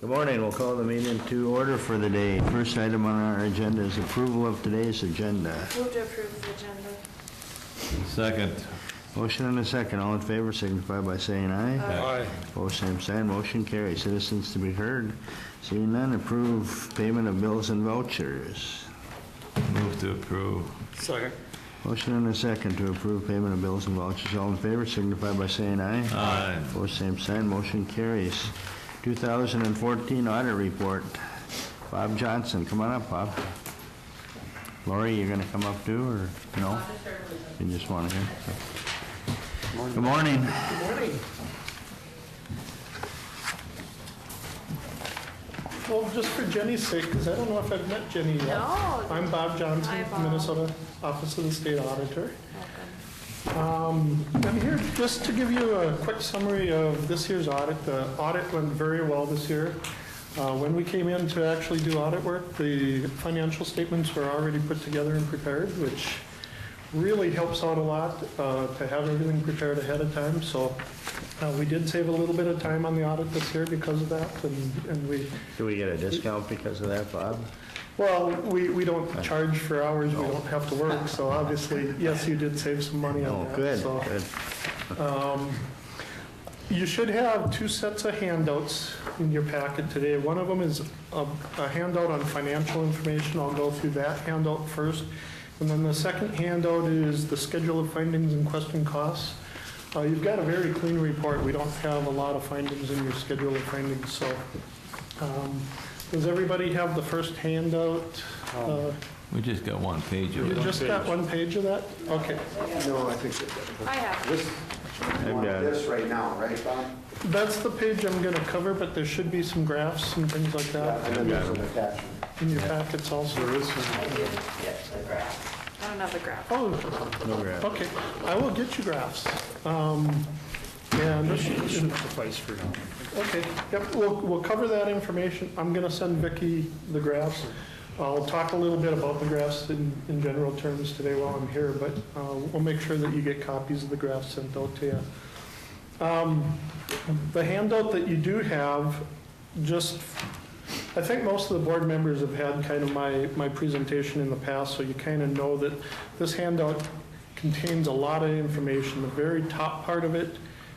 Good morning. We'll call the meeting to order for the day. First item on our agenda is approval of today's agenda. Move to approve the agenda. Second. Motion and a second. All in favor signify by saying aye. Aye. Opposed, same sign. Motion carries. Citizens to be heard. Seeing none, approve payment of bills and vouchers. Move to approve. Second. Motion and a second to approve payment of bills and vouchers. All in favor signify by saying aye. Aye. Opposed, same sign. Motion carries. 2014 audit report. Bob Johnson, come on up, Bob. Lori, you gonna come up too, or no? You just want to hear? Good morning. Good morning. Well, just for Jenny's sake, because I don't know if I've met Jenny yet. No. I'm Bob Johnson, Hi, Bob. Minnesota Office of the State Auditor. Welcome. I'm here just to give you a quick summary of this year's audit. The audit went very well this year. When we came in to actually do audit work, the financial statements were already put together and prepared, which really helps out a lot to have everything prepared ahead of time. So we did save a little bit of time on the audit this year because of that, and we... Do we get a discount because of that, Bob? Well, we don't charge for hours we don't have to work, so obviously, yes, you did save some money on Oh, that. good, So, good. you should have two sets of handouts in your packet today. One of them is a handout on financial information. I'll go through that handout first. And then the second handout is the schedule of findings and question costs. You've got a very clean report. We don't have a lot of findings in your schedule of findings, so. Does everybody have the first handout? We just got one page of You it. just got one page of that? Okay. No, I think I have. this, you want this right now, right, Bob? That's the page I'm gonna cover, but there should be some graphs and things like that And then there's an attachment. in your packets also. There is some. I don't have the graph. Oh, No graph. okay. I will get you graphs. And, Suffice for now. okay, yep, we'll cover that information. I'm gonna send Vicki the graphs. I'll talk a little bit about the graphs in general terms today while I'm here, but we'll make sure that you get copies of the graphs sent out to you. The handout that you do have, I think most of the board members have had kind of my presentation in the past, so you kind of know that this handout contains a lot of information. The very top part of it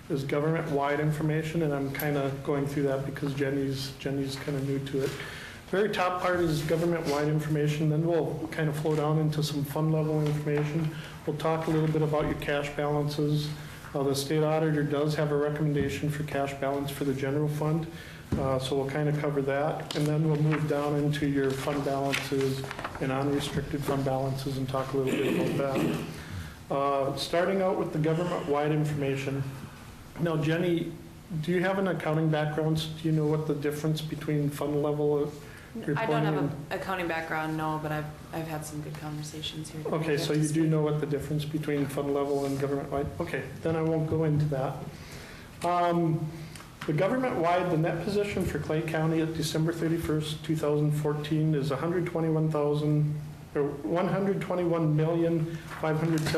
is government-wide information, and I'm kind of going through that because Jenny's kind of new to it. Very top part is government-wide information, then we'll kind of flow down into some fund-level information. We'll talk a little bit about your cash balances. The state auditor does have a recommendation for cash balance for the general fund, so we'll kind of cover that. And then we'll move down into your fund balances and unrestricted fund balances and talk a little bit about that. Starting out with the government-wide information. Now, Jenny, do you have an accounting background? Do you know what the difference between fund level reporting? I don't have an accounting background, no, but I've had some good conversations here. Okay, so you do know what the difference between fund level and government-wide? Okay, then I won't go into that. The government-wide, the net position for Clay County at December 31st, 2014 is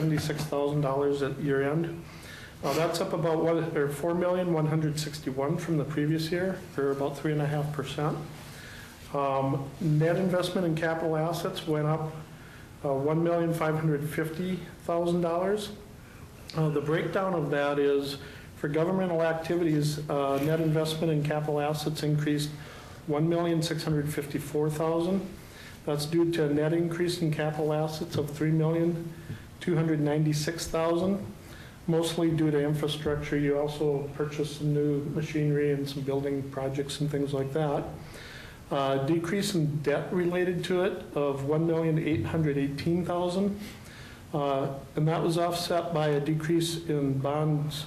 $121,576,000 at year end. That's up about $4,161,000 from the previous year, or about 3.5%. Net investment in capital assets went up $1,550,000. The breakdown of that is for governmental activities, net investment in capital assets increased $1,654,000. That's due to a net increase in capital assets of $3,296,000. Mostly due to infrastructure. You also purchased some new machinery and some building projects and things like that. Decrease in debt related to it of $1,818,000. And that was offset by a decrease in bond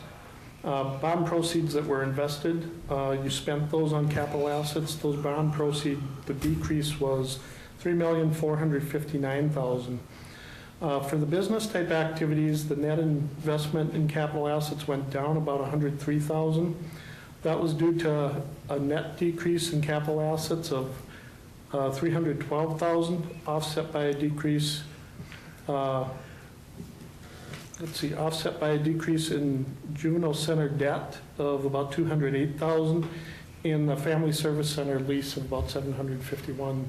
proceeds that were invested. You spent those on capital assets. Those bond proceeds, the decrease was $3,459,000. For the business type activities, the net investment in capital assets went down about $103,000. That was due to a net decrease in capital assets of $312,000, offset by a decrease. Offset by a decrease in juvenile center debt of about $208,000, in the Family Service Center lease of about $751.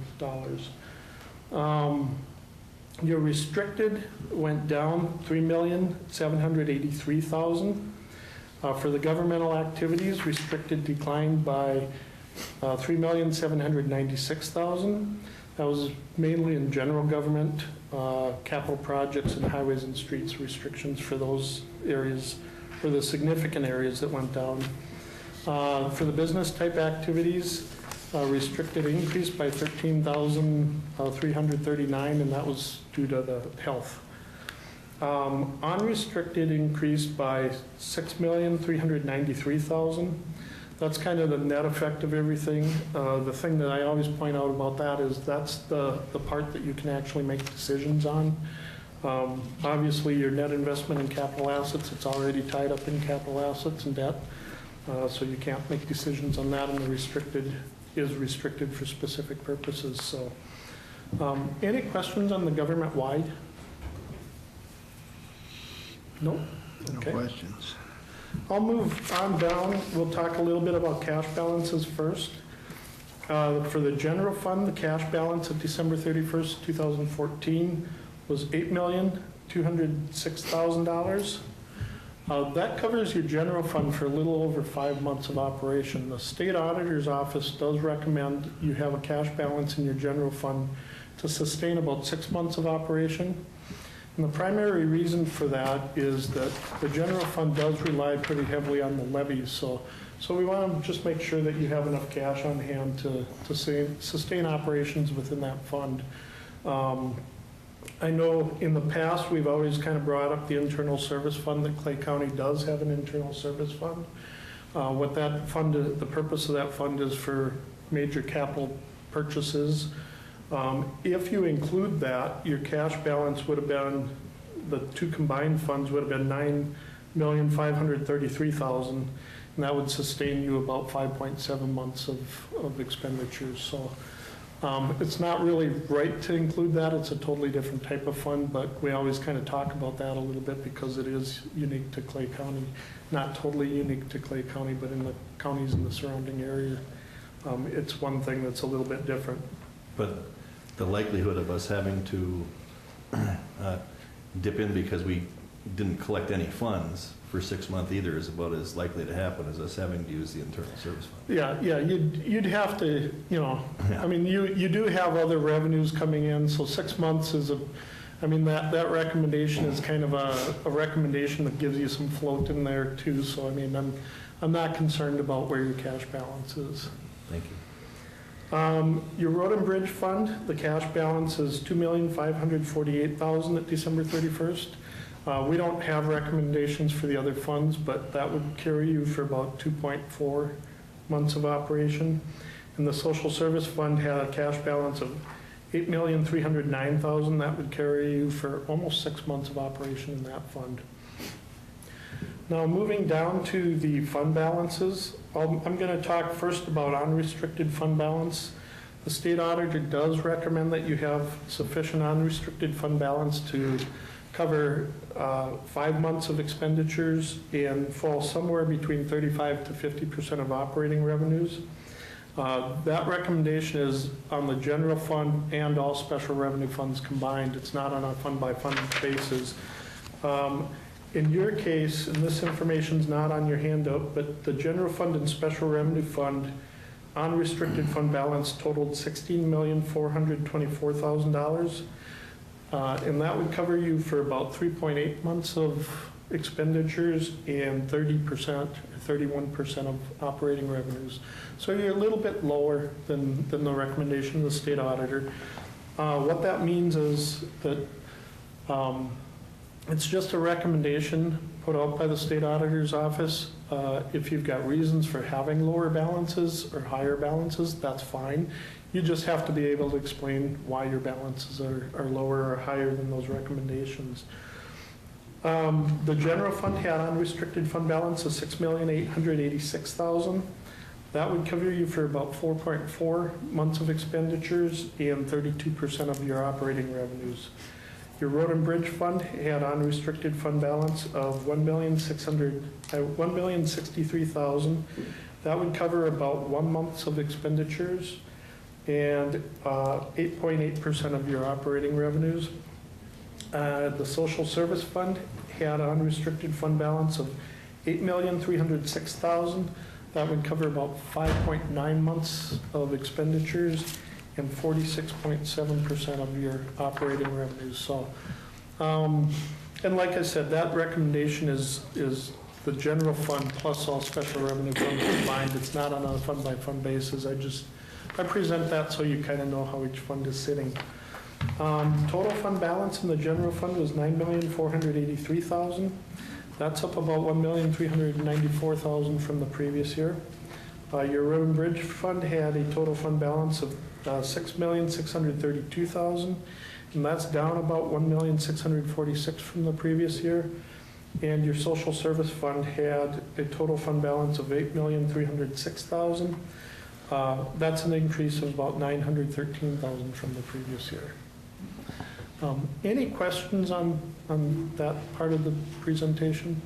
Your restricted went down $3,783,000. For the governmental activities, restricted declined by $3,796,000. That was mainly in general government, capital projects and highways and streets restrictions for those areas, for the significant areas that went down. For the business type activities, restricted increased by $13,339, and that was due to the health. Unrestricted increased by $6,393,000. That's kind of the net effect of everything. The thing that I always point out about that is that's the part that you can actually make decisions on. Obviously, your net investment in capital assets, it's already tied up in capital assets and debt, so you can't make decisions on that, and the restricted is restricted for specific purposes. So, any questions on the government-wide? No? No Okay. questions. I'll move on down. We'll talk a little bit about cash balances first. For the general fund, the cash balance at December 31st, 2014 was $8,206,000. That covers your general fund for a little over 5 months of operation. The state auditor's office does recommend you have a cash balance in your general fund to sustain about 6 months of operation. And the primary reason for that is that the general fund does rely pretty heavily on the levies. So we want to just make sure that you have enough cash on hand to sustain operations within that fund. I know in the past, we've always kind of brought up the internal service fund, that Clay County does have an internal service fund. What that fund, the purpose of that fund is for major capital purchases. If you include that, your cash balance would have been, the two combined funds would have been $9,533,000, and that would sustain you about 5.7 months of expenditures. So it's not really right to include that. It's a totally different type of fund, but we always kind of talk about that a little bit because it is unique to Clay County. Not totally unique to Clay County, but in the counties in the surrounding area, it's one thing that's a little bit different. But the likelihood of us having to dip in because we didn't collect any funds for 6 months either is about as likely to happen as us having to use the internal service fund. Yeah, you'd have to, Yeah. I mean, you do have other revenues coming in, so 6 months is that recommendation is kind of a recommendation that gives you some float in there too. So I mean, I'm not concerned about where your cash balance is. Thank you. Your road and bridge fund, the cash balance is $2,548,000 at December 31st. We don't have recommendations for the other funds, but that would carry you for about 2.4 months of operation. And the social service fund had a cash balance of $8,309,000. That would carry you for almost 6 months of operation in that fund. Now, moving down to the fund balances, I'm going to talk first about unrestricted fund balance. The state auditor does recommend that you have sufficient unrestricted fund balance to cover 5 months of expenditures and fall somewhere between 35 to 50% of operating revenues. That recommendation is on the general fund and all special revenue funds combined. It's not on a fund-by-fund basis. In your case, and this information's not on your handout, but the general fund and special revenue fund unrestricted fund balance totaled $16,424,000. And that would cover you for about 3.8 months of expenditures and 30% or 31% of operating revenues. So you're a little bit lower than the recommendation of the state auditor. What that means is that it's just a recommendation put out by the state auditor's office. If you've got reasons for having lower balances or higher balances, that's fine. You just have to be able to explain why your balances are lower or higher than those recommendations. The general fund had unrestricted fund balance of $6,886,000. That would cover you for about 4.4 months of expenditures and 32% of your operating revenues. Your road and bridge fund had unrestricted fund balance of $1,063,000. That would cover about 1 month's of expenditures and 8.8% of your operating revenues. The social service fund had an unrestricted fund balance of $8,306,000. That would cover about 5.9 months of expenditures and 46.7% of your operating revenues. So, and like I said, that recommendation is the general fund plus all special revenue funds combined. It's not on a fund-by-fund basis. I present that so you kind of know how each fund is sitting. Total fund balance in the general fund was $9,483,000. That's up about $1,394,000 from the previous year. Your road and bridge fund had a total fund balance of $6,632,000, and that's down about $1,646,000 from the previous year. And your social service fund had a total fund balance of $8,306,000. That's an increase of about $913,000 from the previous year. Any questions on that part of the presentation?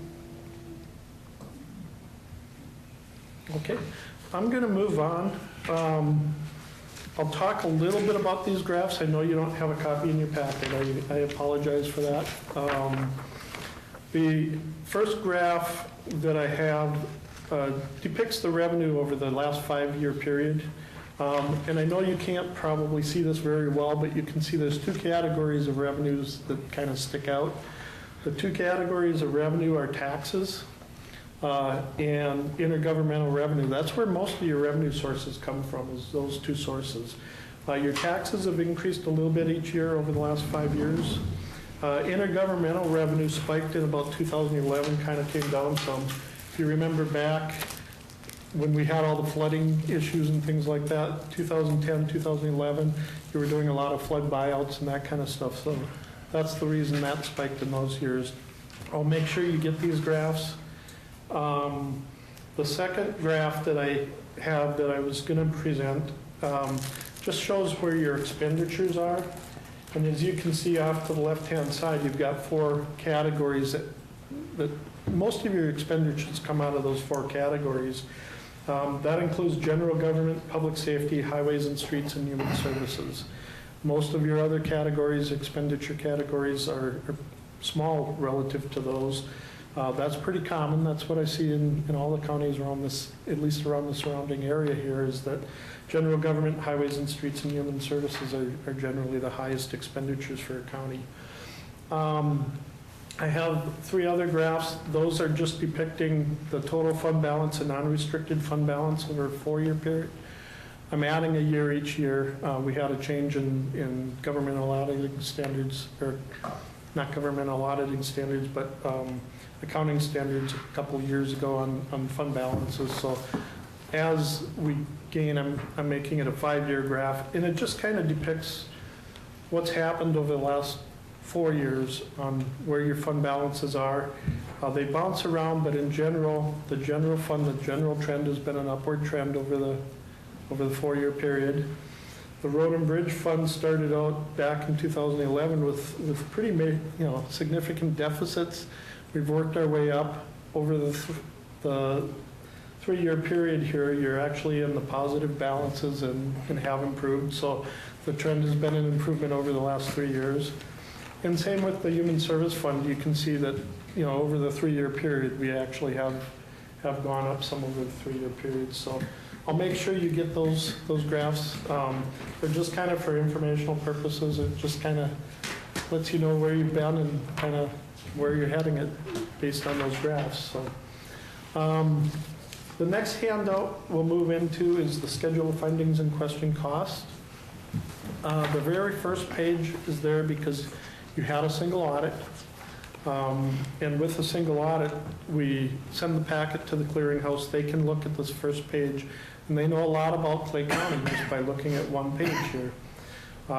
Okay, I'm going to move on. I'll talk a little bit about these graphs. I know you don't have a copy in your packet. I apologize for that. The first graph that I have depicts the revenue over the last 5-year period. And I know you can't probably see this very well, but you can see there's 2 categories of revenues that kind of stick out. The 2 categories of revenue are taxes and intergovernmental revenue. That's where most of your revenue sources come from, is those 2 sources. Your taxes have increased a little bit each year over the last 5 years. Intergovernmental revenue spiked in about 2011, kind of came down some. If you remember back when we had all the flooding issues and things like that, 2010, 2011, you were doing a lot of flood buyouts and that kind of stuff. So that's the reason that spiked in those years. I'll make sure you get these graphs. The second graph that I have that I was going to present just shows where your expenditures are. And as you can see off to the left-hand side, you've got 4 categories that most of your expenditures come out of those 4 categories. That includes general government, public safety, highways and streets, and human services. Most of your other categories, expenditure categories, are small relative to those. That's pretty common. That's what I see in all the counties around this, at least around the surrounding area here, is that general government, highways and streets, and human services are generally the highest expenditures for a county. I have 3 other graphs. Those are just depicting the total fund balance and non-restricted fund balance over a 4-year period. I'm adding a year each year. We had a change in governmental auditing standards, or not governmental auditing standards, but accounting standards a couple of years ago on fund balances. So as we gain, I'm making it a 5-year graph, and it just kind of depicts what's happened over the last 4 years on where your fund balances are. They bounce around, but in general, the general fund, the general trend has been an upward trend over the 4-year period. The road and bridge fund started out back in 2011 with pretty significant deficits. We've worked our way up over the 3-year period here. You're actually in the positive balances and have improved. So the trend has been an improvement over the last 3 years. And same with the Human Service Fund. You can see that, over the 3-year period, we actually have gone up some over the 3-year period. So I'll make sure you get those graphs. They're just kind of for informational purposes. It just kind of lets you know where you've been and kind of where you're heading it based on those graphs. So the next handout we'll move into is the schedule of findings and question costs. The very first page is there because you had a single audit, and with a single audit, we send the packet to the clearinghouse. They can look at this first page, and they know a lot about Clay County just by looking at one page here.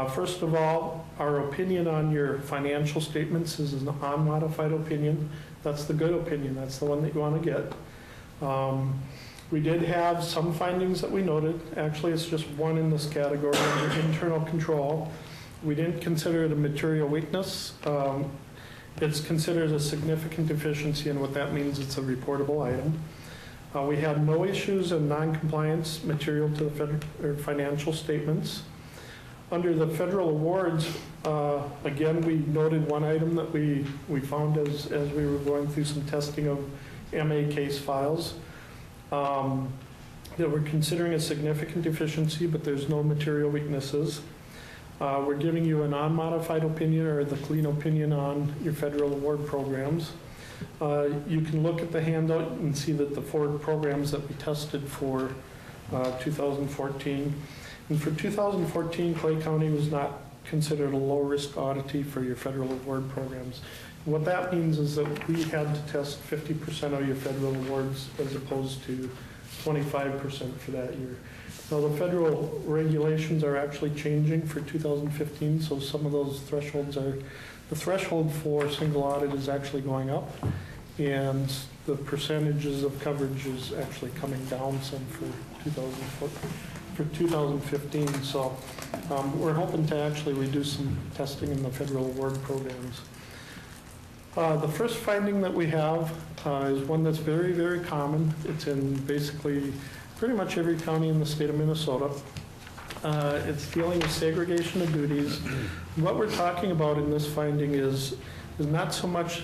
First of all, our opinion on your financial statements is an unmodified opinion. That's the good opinion. That's the one that you want to get. We did have some findings that we noted. Actually, it's just one in this category under internal control. We didn't consider it a material weakness. It's considered a significant deficiency, and what that means, it's a reportable item. We had no issues in non-compliance material to the financial statements. Under the federal awards, again, we noted one item that we found as we were going through some testing of MA case files, that we're considering a significant deficiency, but there's no material weaknesses. We're giving you a non-modified opinion or the clean opinion on your federal award programs. You can look at the handout and see that the 4 programs that we tested for 2014. And for 2014, Clay County was not considered a low-risk auditee for your federal award programs. What that means is that we had to test 50% of your federal awards as opposed to 25% for that year. Now, the federal regulations are actually changing for 2015, so some of those thresholds are, the threshold for single audit is actually going up, and the percentages of coverage is actually coming down some for 2015. So we're hoping to actually reduce some testing in the federal award programs. The first finding that we have is one that's very, very common. It's in basically pretty much every county in the state of Minnesota. It's dealing with segregation of duties. What we're talking about in this finding is not so much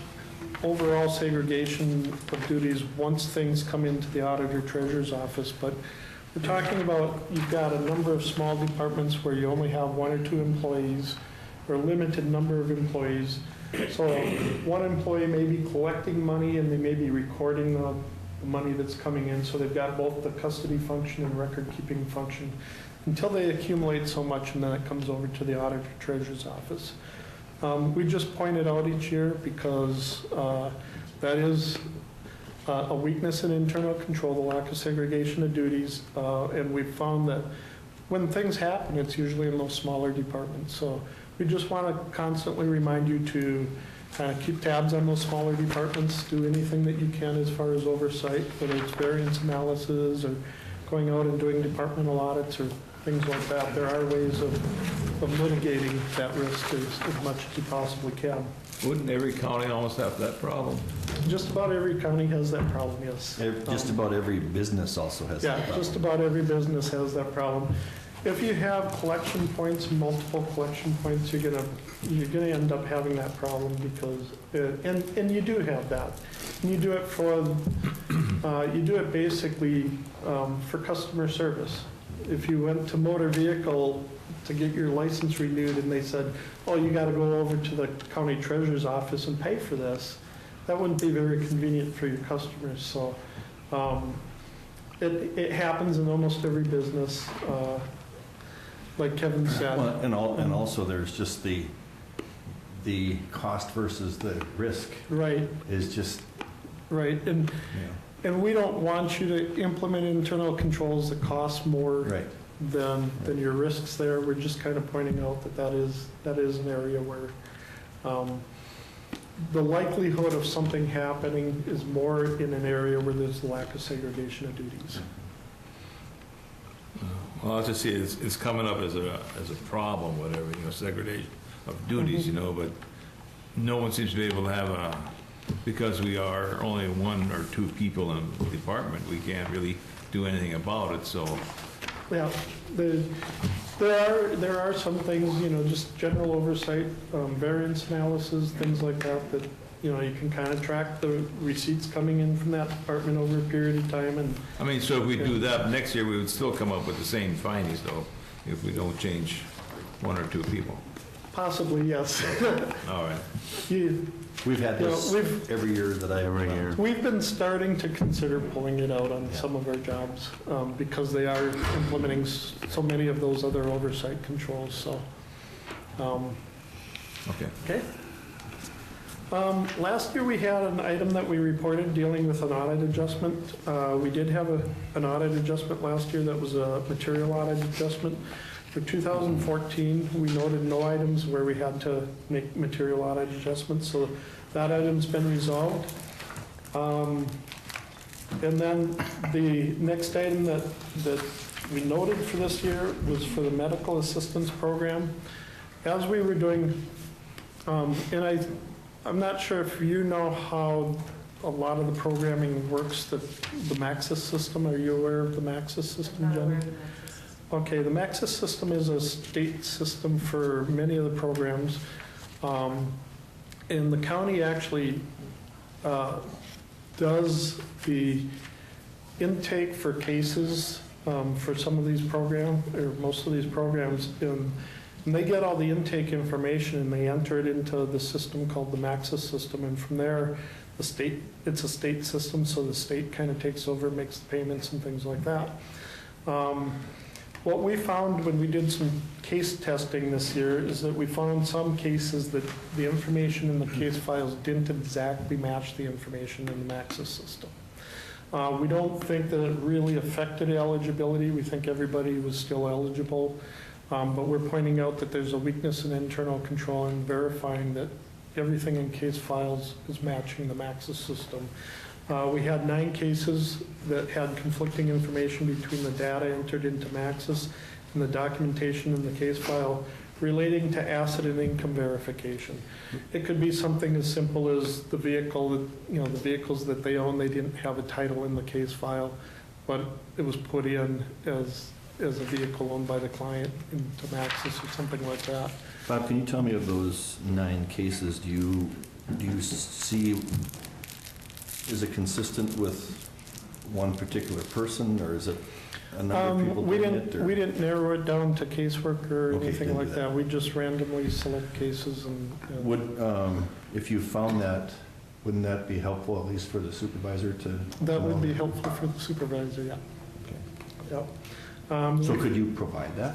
overall segregation of duties once things come into the auditor treasurer's office, but we're talking about you've got a number of small departments where you only have 1 or 2 employees or a limited number of employees. So one employee may be collecting money and they may be recording the money that's coming in. So they've got both the custody function and record-keeping function until they accumulate so much, and then it comes over to the auditor treasurer's office. We just point it out each year because that is a weakness in internal control, the lack of segregation of duties, and we've found that when things happen, it's usually in those smaller departments. So we just want to constantly remind you to kind of keep tabs on those smaller departments, do anything that you can as far as oversight, whether it's variance analysis or going out and doing departmental audits or things like that. There are ways of mitigating that risk as much as you possibly can. Wouldn't every county almost have that problem? Just about every county has that problem, yes. Just about every business also has that Yeah, problem. just about every business has that problem. If you have collection points, multiple collection points, you're gonna end up having that problem because, and you do have that. And you do it basically for customer service. If you went to motor vehicle to get your license renewed and they said, oh, you got to go over to the county treasurer's office and pay for this, that wouldn't be very convenient for your customers. So it happens in almost every business, like Kevin said. Well, and also there's just the cost versus the risk. Right. Is just. Right. And we don't want you to implement internal controls that cost more than your risks there. We're just kind of pointing out that is an area where the likelihood of something happening is more in an area where there's a lack of segregation of duties. Well, I'll just see, it's coming up as a problem, whatever, segregation of duties, but no one seems to be able to have because we are only 1 or 2 people in the department, we can't really do anything about it, so. Yeah, there are some things, just general oversight, variance analysis, things like that, you can kind of track the receipts coming in from that department over a period of time. And so if we do that next year, we would still come up with the same findings, though, if we don't change 1 or 2 people. Possibly, yes. All right. We've had this every year that I ever hear. We've been starting to consider pulling it out on some of our jobs because they are implementing so many of those other oversight controls. So, okay. Last year we had an item that we reported dealing with an audit adjustment. We did have an audit adjustment last year that was a material audit adjustment. For 2014, we noted no items where we had to make material audit adjustments, so that item's been resolved. And then the next item that we noted for this year was for the medical assistance program. As we were doing, and I'm not sure if you know how a lot of the programming works, the Maxis system. Are you aware of the Maxis system, I'm not aware Jen? of the Maxis system. Okay, the Maxis system is a state system for many of the programs. And the county actually does the intake for cases for some of these programs, or most of these programs. And they get all the intake information and they enter it into the system called the Maxis system. And from there, the state, it's a state system, so the state kind of takes over, makes the payments and things like that. What we found when we did some case testing this year is that we found some cases that the information in the case files didn't exactly match the information in the Maxis system. We don't think that it really affected eligibility. We think everybody was still eligible. But we're pointing out that there's a weakness in internal control and verifying that everything in case files is matching the Maxis system. We had 9 cases that had conflicting information between the data entered into Maxis and the documentation in the case file relating to asset and income verification. It could be something as simple as the vehicle, that, the vehicles that they own, they didn't have a title in the case file, but it was put in as a vehicle owned by the client into Maxis or something like that. Bob, can you tell me of those 9 cases, do you see, is it consistent with one particular person, or is it a number of people doing it? We didn't narrow it down to casework or Okay, anything didn't like do that. that. We just randomly select cases and. Would, if you found that, wouldn't that be helpful, at least for the supervisor to? That would be know? helpful for the supervisor, yeah. Okay. Yep. So could you provide that?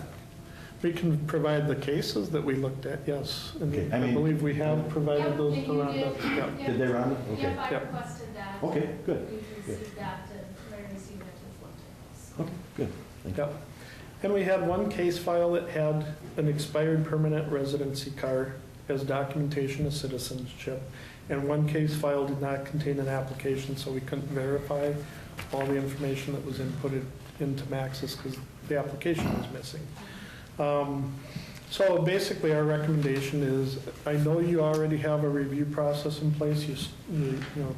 We can provide the cases that we looked at, yes. And Okay, I I mean- believe we have Yep, provided those and to you Rhonda. did. Yeah. Yep. Did they, Rhonda? Okay. Yep, I Yep. requested that. Okay, good. We've received that, and I received it as well. Okay, good. Thank you. Yep. And we had one case file that had an expired permanent residency card as documentation of citizenship. And one case file did not contain an application, so we couldn't verify all the information that was inputted into Maxis because the application was missing. So basically, our recommendation is, I know you already have a review process in place. You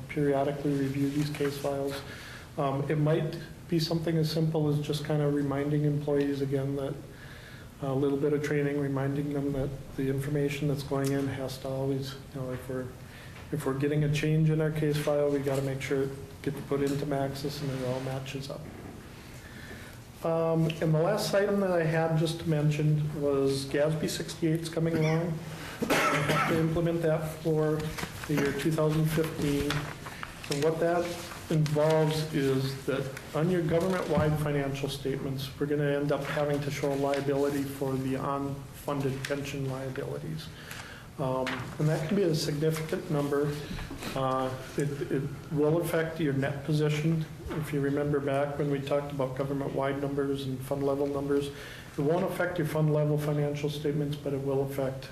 periodically review these case files. It might be something as simple as just kind of reminding employees again that a little bit of training, reminding them that the information that's going in has to always, if we're getting a change in our case file, we got to make sure it gets put into Maxis and it all matches up. And the last item that I had just to mention was GASB 68's coming along. We have to implement that for the year 2015. And what that involves is that on your government-wide financial statements, we're going to end up having to show liability for the unfunded pension liabilities. And that can be a significant number. It will affect your net position. If you remember back when we talked about government-wide numbers and fund level numbers, it won't affect your fund level financial statements, but it will affect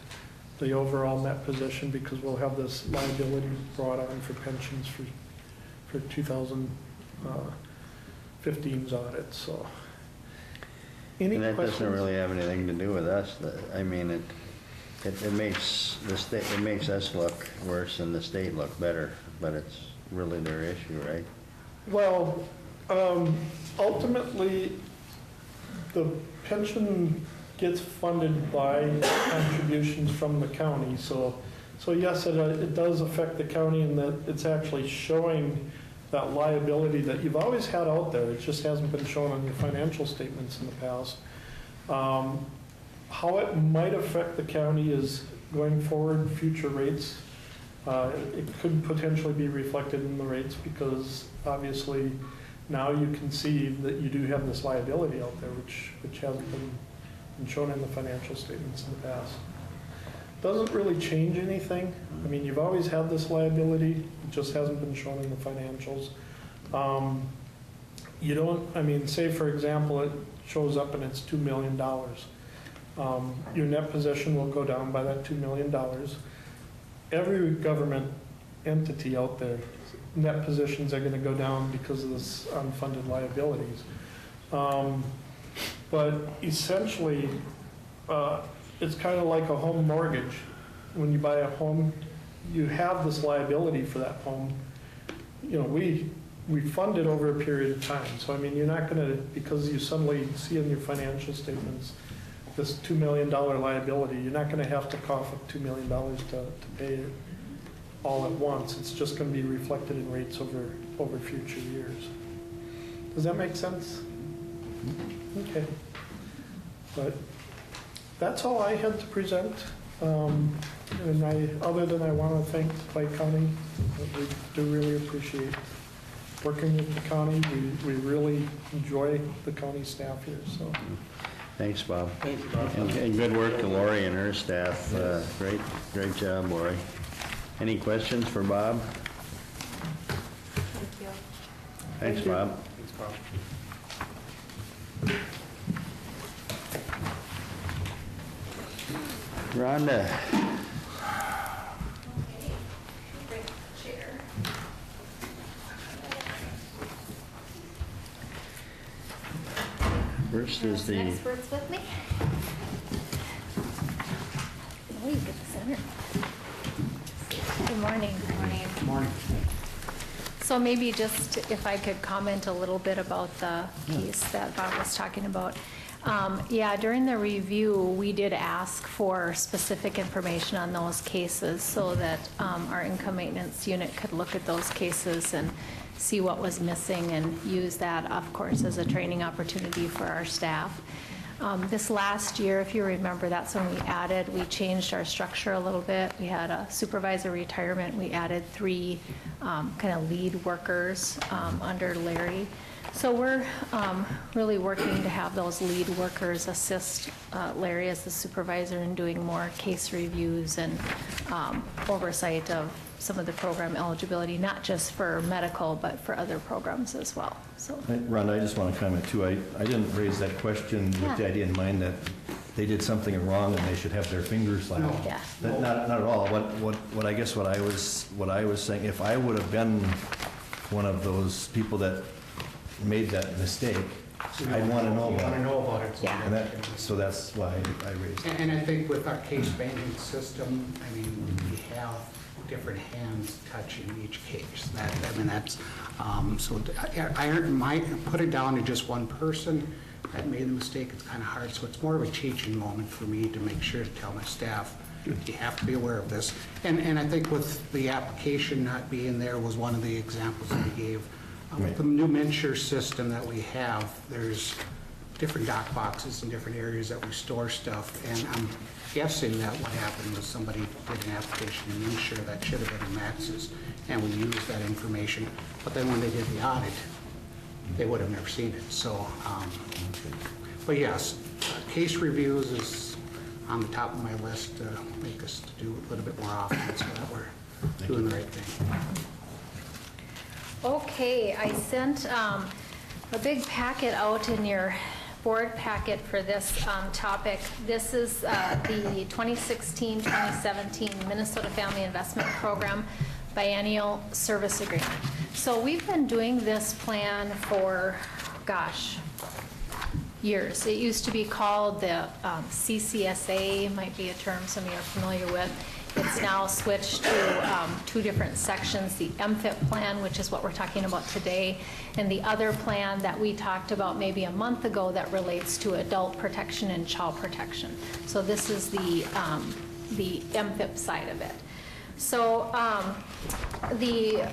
the overall net position because we'll have this liability brought on for pensions for 2015's audit. So, any And that questions? doesn't really have anything to do with us. I mean, it makes the state, it makes us look worse and the state look better, but it's really their issue, right? Well, ultimately, the pension gets funded by contributions from the county. So yes, it does affect the county in that it's actually showing that liability that you've always had out there. It just hasn't been shown on your financial statements in the past. How it might affect the county is going forward, future rates. It could potentially be reflected in the rates because obviously now you can see that you do have this liability out there, which hasn't been shown in the financial statements in the past. Doesn't really change anything. I mean, you've always had this liability, it just hasn't been shown in the financials. Say for example, it shows up and it's $2 million. Your net position will go down by that $2 million. Every government entity out there, net positions are going to go down because of this unfunded liabilities. But essentially, it's kind of like a home mortgage. When you buy a home, you have this liability for that home. you know, we fund it over a period of time. So, I mean, you're not going to, because you suddenly see in your financial statements this $2 million liability, you're not going to have to cough up $2 million to pay it all at once. It's just going to be reflected in rates over future years. Does that make sense? Okay. But that's all I had to present. And other than I want to thank Clay County, we do really appreciate working with the county. We really enjoy the county staff here, so. Thanks, Bob. Thank you, Bob. And good work to Lori and her staff. Great job, Lori. Any questions for Bob? Thank you. Thanks, Bob. Thanks, Bob. Rhonda? Bring the chair. First is Some the, experts with me. Oh, you get the center. Good morning. Good morning. Morning. So maybe just if I could comment a little bit about the piece that Bob was talking about. Yeah, during the review, we did ask for specific information on those cases so that our income maintenance unit could look at those cases and see what was missing and use that, of course, as a training opportunity for our staff. This last year, if you remember, that's when we changed our structure a little bit. We had a supervisor retirement. We added 3 kind of lead workers under Larry. So we're really working to have those lead workers assist Larry as the supervisor in doing more case reviews and oversight of some of the program eligibility, not just for medical, but for other programs as well. So, Rhonda, I just want to comment too. I didn't raise that question with the idea in mind that they did something wrong and they should have their fingers slapped. No. yeah. Not at all. What I guess what I was saying, if I would have been one of those people that made that mistake, I'd want to know You about want to it. know about it. Yeah. And that, so that's why I raised it. And I think with our case management system, I mean, we have different hands touching each case. So put it down to just one person that made the mistake, it's kind of hard. So it's more of a teaching moment for me to make sure to tell my staff, you have to be aware of this. And I think with the application not being there was one of the examples that we gave. With the new Mensure system that we have, there's different dock boxes in different areas that we store stuff, and I'm guessing that what happened was somebody did an application in Mensure that should have been in Max's, and we used that information, but then when they did the audit, they would have never seen it, so, but yes, case reviews is on the top of my list to make us to do a little bit more often, so that we're doing the right thing. Okay, I sent a big packet out in your board packet for this topic. This is the 2016-2017 Minnesota Family Investment Program Biennial Service Agreement. So we've been doing this plan for, gosh, years. It used to be called the CCSA, might be a term some of you are familiar with. It's now switched to 2 different sections, the MFIP plan, which is what we're talking about today, and the other plan that we talked about maybe a month ago that relates to adult protection and child protection. So this is the MFIP side of it. So the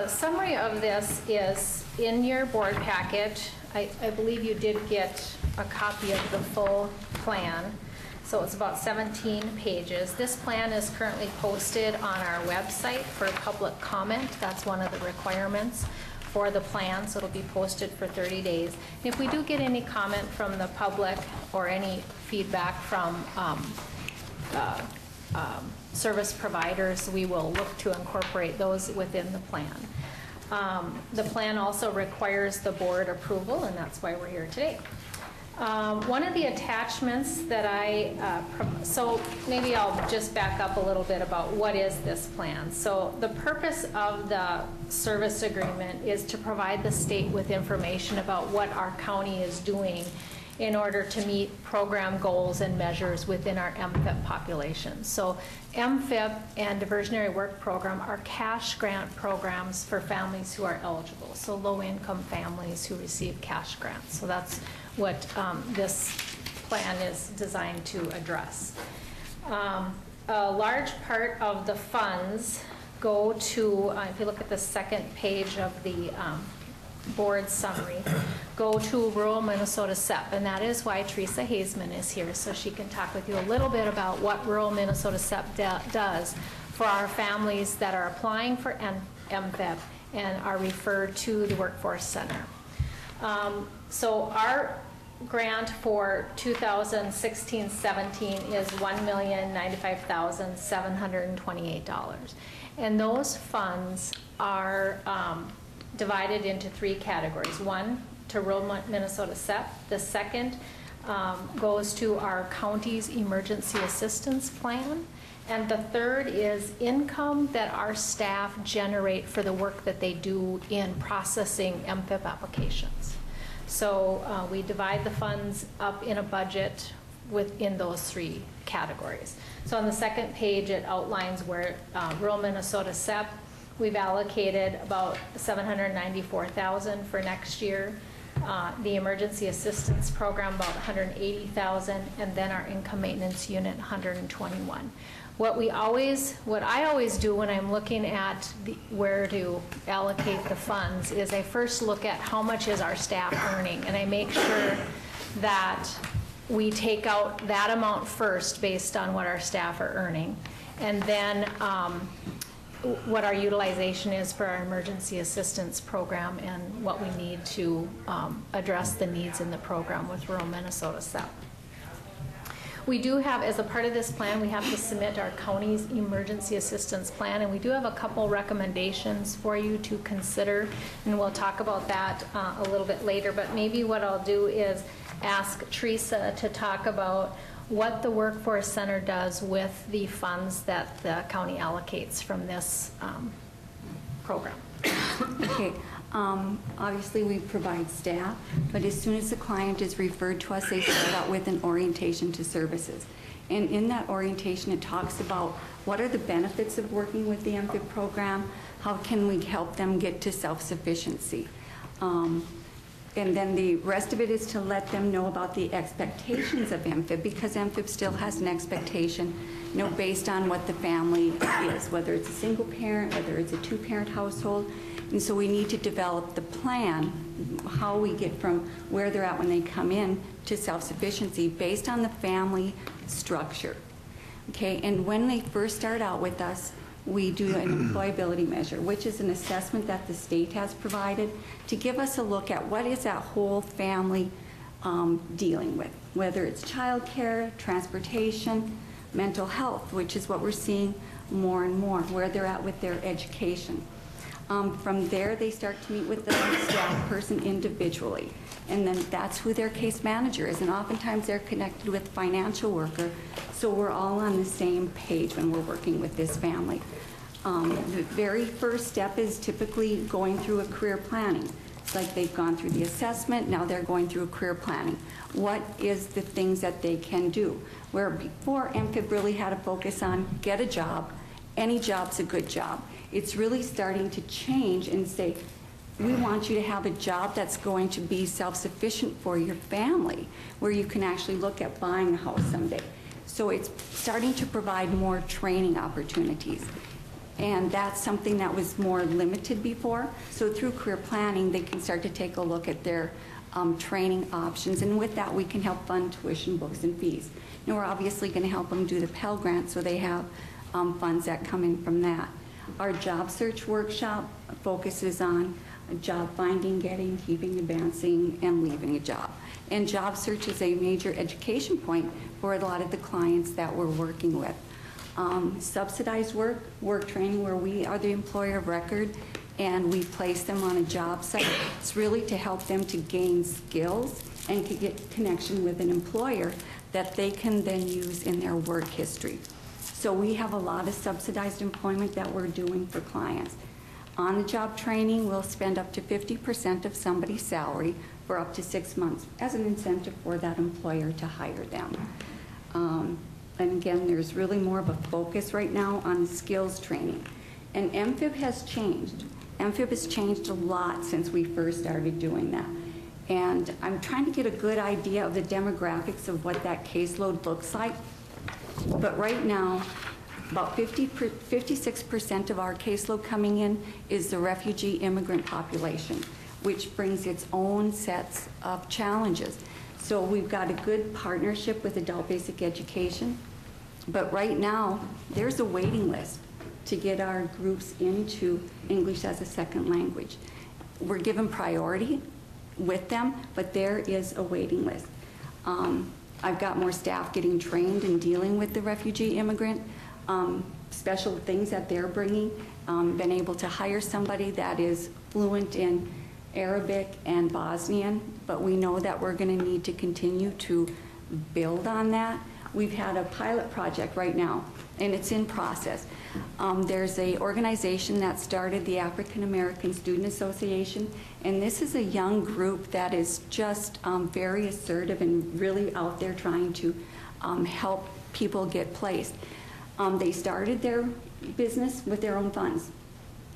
summary of this is in your board packet. I believe you did get a copy of the full plan. So it's about 17 pages. This plan is currently posted on our website for public comment. That's one of the requirements for the plan, so it'll be posted for 30 days. And if we do get any comment from the public or any feedback from service providers, we will look to incorporate those within the plan. The plan also requires the board approval, and that's why we're here today. One of the attachments that so maybe I'll just back up a little bit about what is this plan. So the purpose of the service agreement is to provide the state with information about what our county is doing in order to meet program goals and measures within our MFIP population. So MFIP and diversionary work program are cash grant programs for families who are eligible, so low-income families who receive cash grants. So that's what this plan is designed to address. A large part of the funds go to, if you look at the second page of the board summary, go to rural Minnesota SEP, and that is why Teresa Hazeman is here, so she can talk with you a little bit about what rural Minnesota SEP does for our families that are applying for MFIP and are referred to the Workforce Center. So our grant for 2016-17 is $1,095,728. And those funds are divided into three categories. One, to rural Minnesota SEP. The second goes to our county's emergency assistance plan. And the third is income that our staff generate for the work that they do in processing MFIP applications. So we divide the funds up in a budget within those three categories. So on the second page, it outlines where rural Minnesota SEP, we've allocated about $794,000 for next year. The emergency assistance program, about $180,000, and then our income maintenance unit, $121,000. What I always do when I'm looking at where to allocate the funds is I first look at how much is our staff earning, and I make sure that we take out that amount first based on what our staff are earning, and then what our utilization is for our emergency assistance program and what we need to address the needs in the program with rural Minnesota SEP. We do have, as a part of this plan, we have to submit our county's emergency assistance plan, and we do have a couple recommendations for you to consider, and we'll talk about that a little bit later. But maybe what I'll do is ask Teresa to talk about what the Workforce Center does with the funds that the county allocates from this program. Okay. Obviously, we provide staff, but as soon as the client is referred to us, they start out with an orientation to services. And in that orientation, it talks about what are the benefits of working with the MFIP program, how can we help them get to self-sufficiency. And then the rest of it is to let them know about the expectations of MFIP, because MFIP still has an expectation, based on what the family is, whether it's a single parent, whether it's a two-parent household. And so we need to develop the plan, how we get from where they're at when they come in to self-sufficiency based on the family structure. Okay, and when they first start out with us, we do an employability measure, which is an assessment that the state has provided to give us a look at what is that whole family dealing with, whether it's childcare, transportation, mental health, which is what we're seeing more and more, where they're at with their education. From there, they start to meet with the staff person individually, and then that's who their case manager is, and oftentimes they're connected with financial worker, so we're all on the same page when we're working with this family. The very first step is typically going through a career planning. It's like they've gone through the assessment, now they're going through a career planning. What is the things that they can do? Where before, MFIP really had a focus on get a job, any job's a good job. It's really starting to change and say, we want you to have a job that's going to be self-sufficient for your family, where you can actually look at buying a house someday. So it's starting to provide more training opportunities. And that's something that was more limited before. So through career planning, they can start to take a look at their training options. And with that, we can help fund tuition, books, and fees. And we're obviously going to help them do the Pell Grant, so they have funds that come in from that. Our job search workshop focuses on job finding, getting, keeping, advancing, and leaving a job. And job search is a major education point for a lot of the clients that we're working with. Subsidized work training, where we are the employer of record and we place them on a job site. It's really to help them to gain skills and to get connection with an employer that they can then use in their work history. So we have a lot of subsidized employment that we're doing for clients. On the job training, we'll spend up to 50% of somebody's salary for up to 6 months as an incentive for that employer to hire them. And again, there's really more of a focus right now on skills training. And MFIB has changed. MFIB has changed a lot since we first started doing that. And I'm trying to get a good idea of the demographics of what that caseload looks like. But right now, about 56% of our caseload coming in is the refugee immigrant population, which brings its own sets of challenges. So we've got a good partnership with Adult Basic Education, but right now, there's a waiting list to get our groups into English as a second language. We're given priority with them, but there is a waiting list. I've got more staff getting trained in dealing with the refugee immigrant, special things that they're bringing, been able to hire somebody that is fluent in Arabic and Bosnian, but we know that we're going to need to continue to build on that. We've had a pilot project right now, and it's in process. There's an organization that started, the African American Student Association, and this is a young group that is just very assertive and really out there trying to help people get placed. They started their business with their own funds.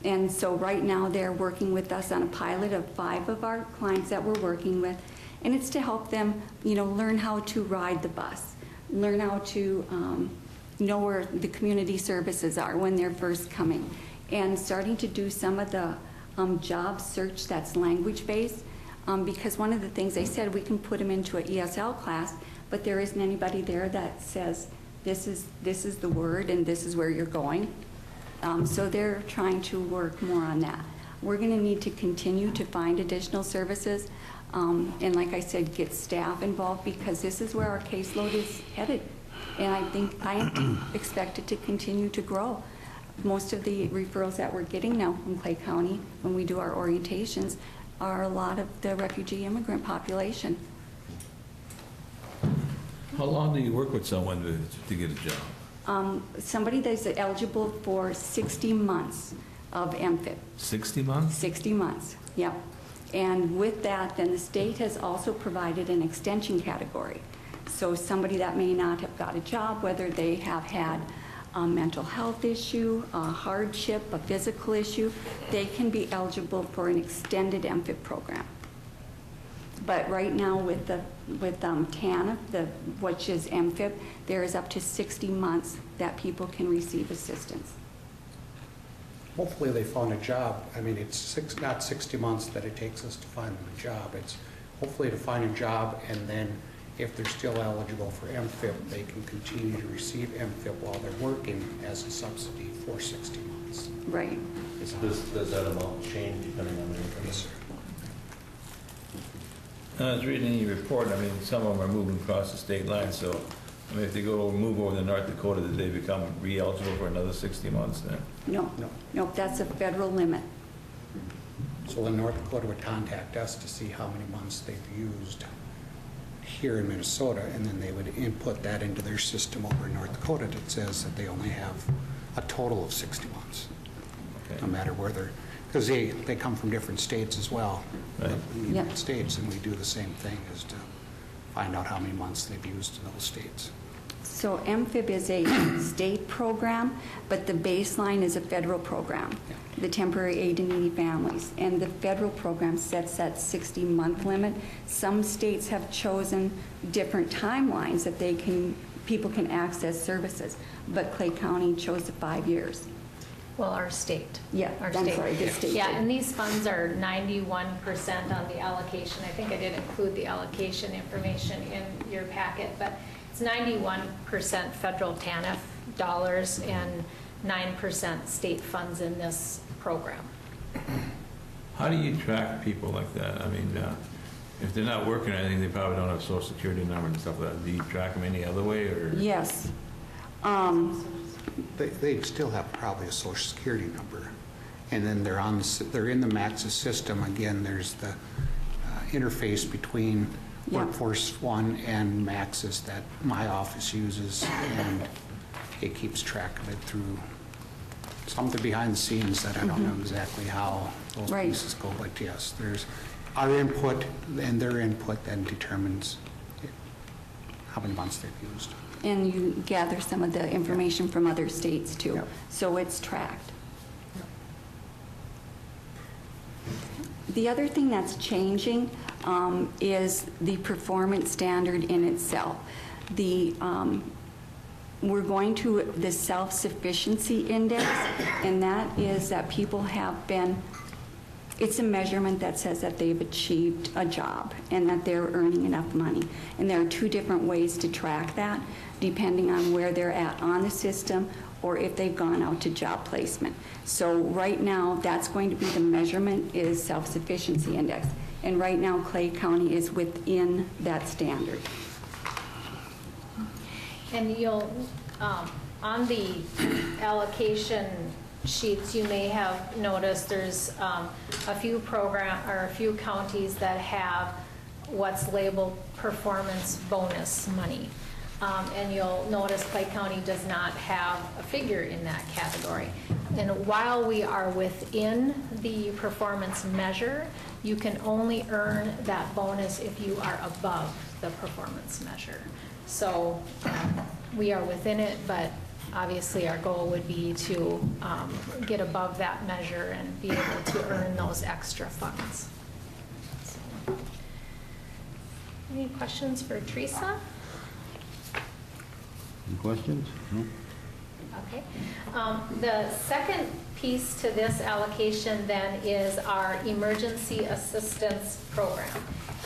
And so right now they're working with us on a pilot of 5 of our clients that we're working with. And it's to help them, learn how to ride the bus, learn how to know where the community services are when they're first coming, and starting to do some of the job search that's language-based. Because one of the things they said, we can put them into an ESL class, but there isn't anybody there that says, this is the word and this is where you're going. So they're trying to work more on that. We're going to need to continue to find additional services and, like I said, get staff involved, because this is where our caseload is headed. And I expect it to continue to grow. Most of the referrals that we're getting now from Clay County when we do our orientations are a lot of the refugee immigrant population. How long do you work with someone to get a job? Somebody that's eligible for 60 months of MFIP. 60 months? 60 months, yep. And with that, then the state has also provided an extension category. So somebody that may not have got a job, whether they have had a mental health issue, a hardship, a physical issue, they can be eligible for an extended MFIP program. But right now with TANF, which is MFIP, there is up to 60 months that people can receive assistance. Hopefully they found a job. I mean, it's not 60 months that it takes us to find them a job. It's hopefully to find a job, and then if they're still eligible for MFIP, they can continue to receive MFIP while they're working as a subsidy for 60 months. Right. Does that amount change depending on their income? Yes, sir. I was reading in your report, I mean, some of them are moving across the state line, so, I mean, if they move over to North Dakota, did they become re-eligible for another 60 months then? No, that's a federal limit. So then North Dakota would contact us to see how many months they've used here in Minnesota, and then they would input that into their system over in North Dakota that says that they only have a total of 60 months, Okay. no matter where they're, because they come from different states as well, Right. in the Yep. United States, and we do the same thing, is to find out how many months they've used in those states. So MFIB is a state program, but the baseline is a federal program, the temporary aid to needy families. And the federal program sets that 60-month limit. Some states have chosen different timelines that people can access services, but Clay County chose the 5 years. Well, our state. Yeah, Our I'm state. sorry, the state Yeah, did. and these funds are 91% on the allocation. I think I did include the allocation information in your packet, but it's 91% federal TANF dollars and 9% state funds in this program. How do you track people like that? I mean, if they're not working or anything, they probably don't have a social security number and stuff like that. Do you track them any other way, or? Yes. They still have probably a social security number, and then they're in the Maxis system. Again, there's the interface between Yeah. Workforce One and Maxis that my office uses, and it keeps track of it through something behind the scenes that I don't know exactly how those Right. pieces go, but yes, our input and their input then determines how many months they've used. And you gather some of the information from other states too. Yep. So it's tracked. The other thing that's changing is the performance standard in itself. We're going to the self-sufficiency index, and that is that people have been, it's a measurement that says that they've achieved a job and that they're earning enough money. And there are two different ways to track that, depending on where they're at on the system or if they've gone out to job placement. So right now, that's going to be the measurement is self-sufficiency index. And right now, Clay County is within that standard. And you'll, on the allocation sheets, you may have noticed there's a few counties that have what's labeled performance bonus money. And you'll notice Clay County does not have a figure in that category. And while we are within the performance measure, you can only earn that bonus if you are above the performance measure. So we are within it, but obviously our goal would be to get above that measure and be able to earn those extra funds. So, any questions for Teresa? Any questions? No? Okay. The second piece to this allocation then is our emergency assistance program.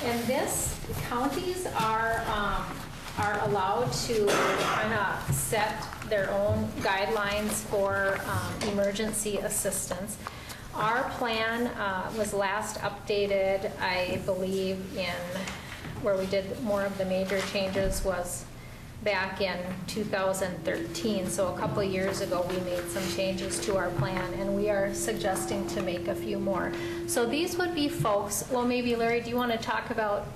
And this, counties are allowed to kind of set their own guidelines for emergency assistance. Our plan was last updated, I believe, in where we did more of the major changes was back in 2013. So a couple of years ago, we made some changes to our plan, and we are suggesting to make a few more. So these would be folks, well, maybe Larry, do you want to talk about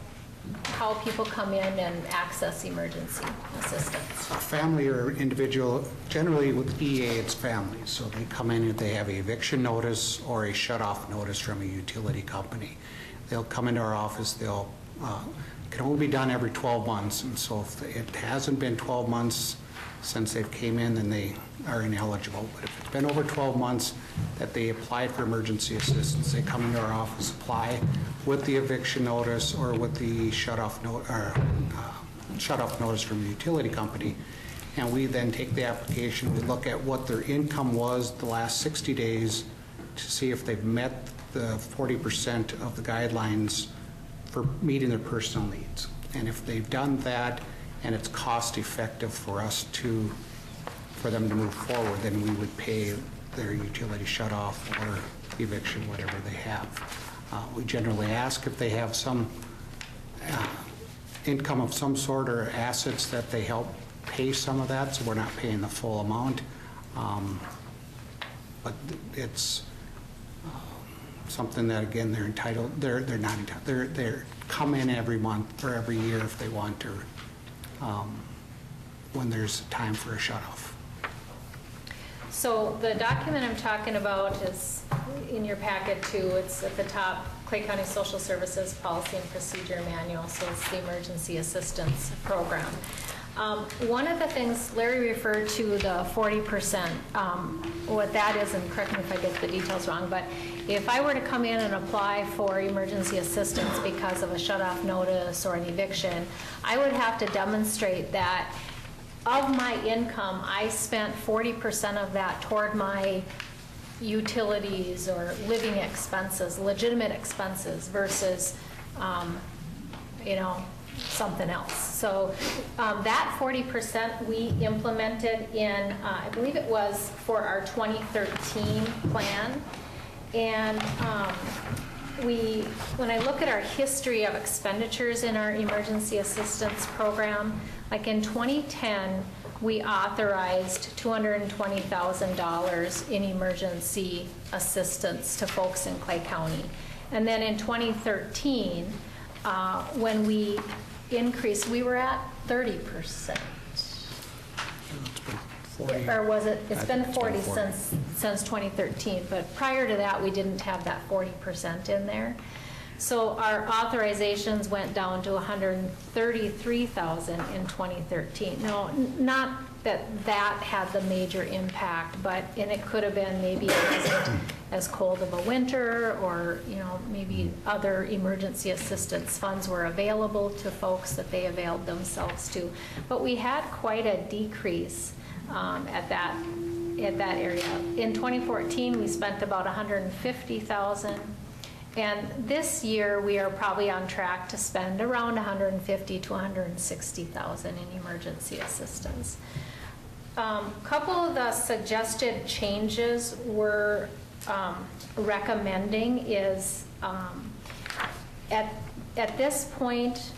how people come in and access emergency assistance? A family or individual, generally with EA, it's families. So they come in if they have an eviction notice or a shut-off notice from a utility company. They'll come into our office, they'll can only be done every 12 months, and so if it hasn't been 12 months since they've came in, then they are ineligible. But if it's been over 12 months that they applied for emergency assistance, they come into our office, apply with the eviction notice or with the shut-off notice from the utility company, and we then take the application, we look at what their income was the last 60 days to see if they've met the 40% of the guidelines for meeting their personal needs. And if they've done that and it's cost effective for us for them to move forward, then we would pay their utility shut off or eviction, whatever they have. We generally ask if they have some income of some sort or assets that they help pay some of that, so we're not paying the full amount. But it's something that, again, they're entitled, they're not entitled, they're come in every month or every year if they want to, when there's time for a shut-off. So the document I'm talking about is in your packet too. It's at the top, Clay County Social Services Policy and Procedure Manual, so it's the Emergency Assistance Program. One of the things Larry referred to, the 40%, what that is, and correct me if I get the details wrong, but if I were to come in and apply for emergency assistance because of a shut-off notice or an eviction, I would have to demonstrate that of my income, I spent 40% of that toward my utilities or living expenses, legitimate expenses, versus, something else. So that 40% we implemented in, I believe it was for our 2013 plan. And when I look at our history of expenditures in our emergency assistance program, like in 2010, we authorized $220,000 in emergency assistance to folks in Clay County. And then in 2013, when we increased, we were at 30%. Or was it? It's been 40 since 2013, but prior to that, we didn't have that 40% in there. So our authorizations went down to 133,000 in 2013. Now, not that that had the major impact, but, and it could have been maybe it wasn't as cold of a winter, or, you know, maybe other emergency assistance funds were available to folks that they availed themselves to. But we had quite a decrease at that area. In 2014, we spent about 150,000. And this year, we are probably on track to spend around 150 to 160,000 in emergency assistance. Couple of the suggested changes we're recommending is at this point,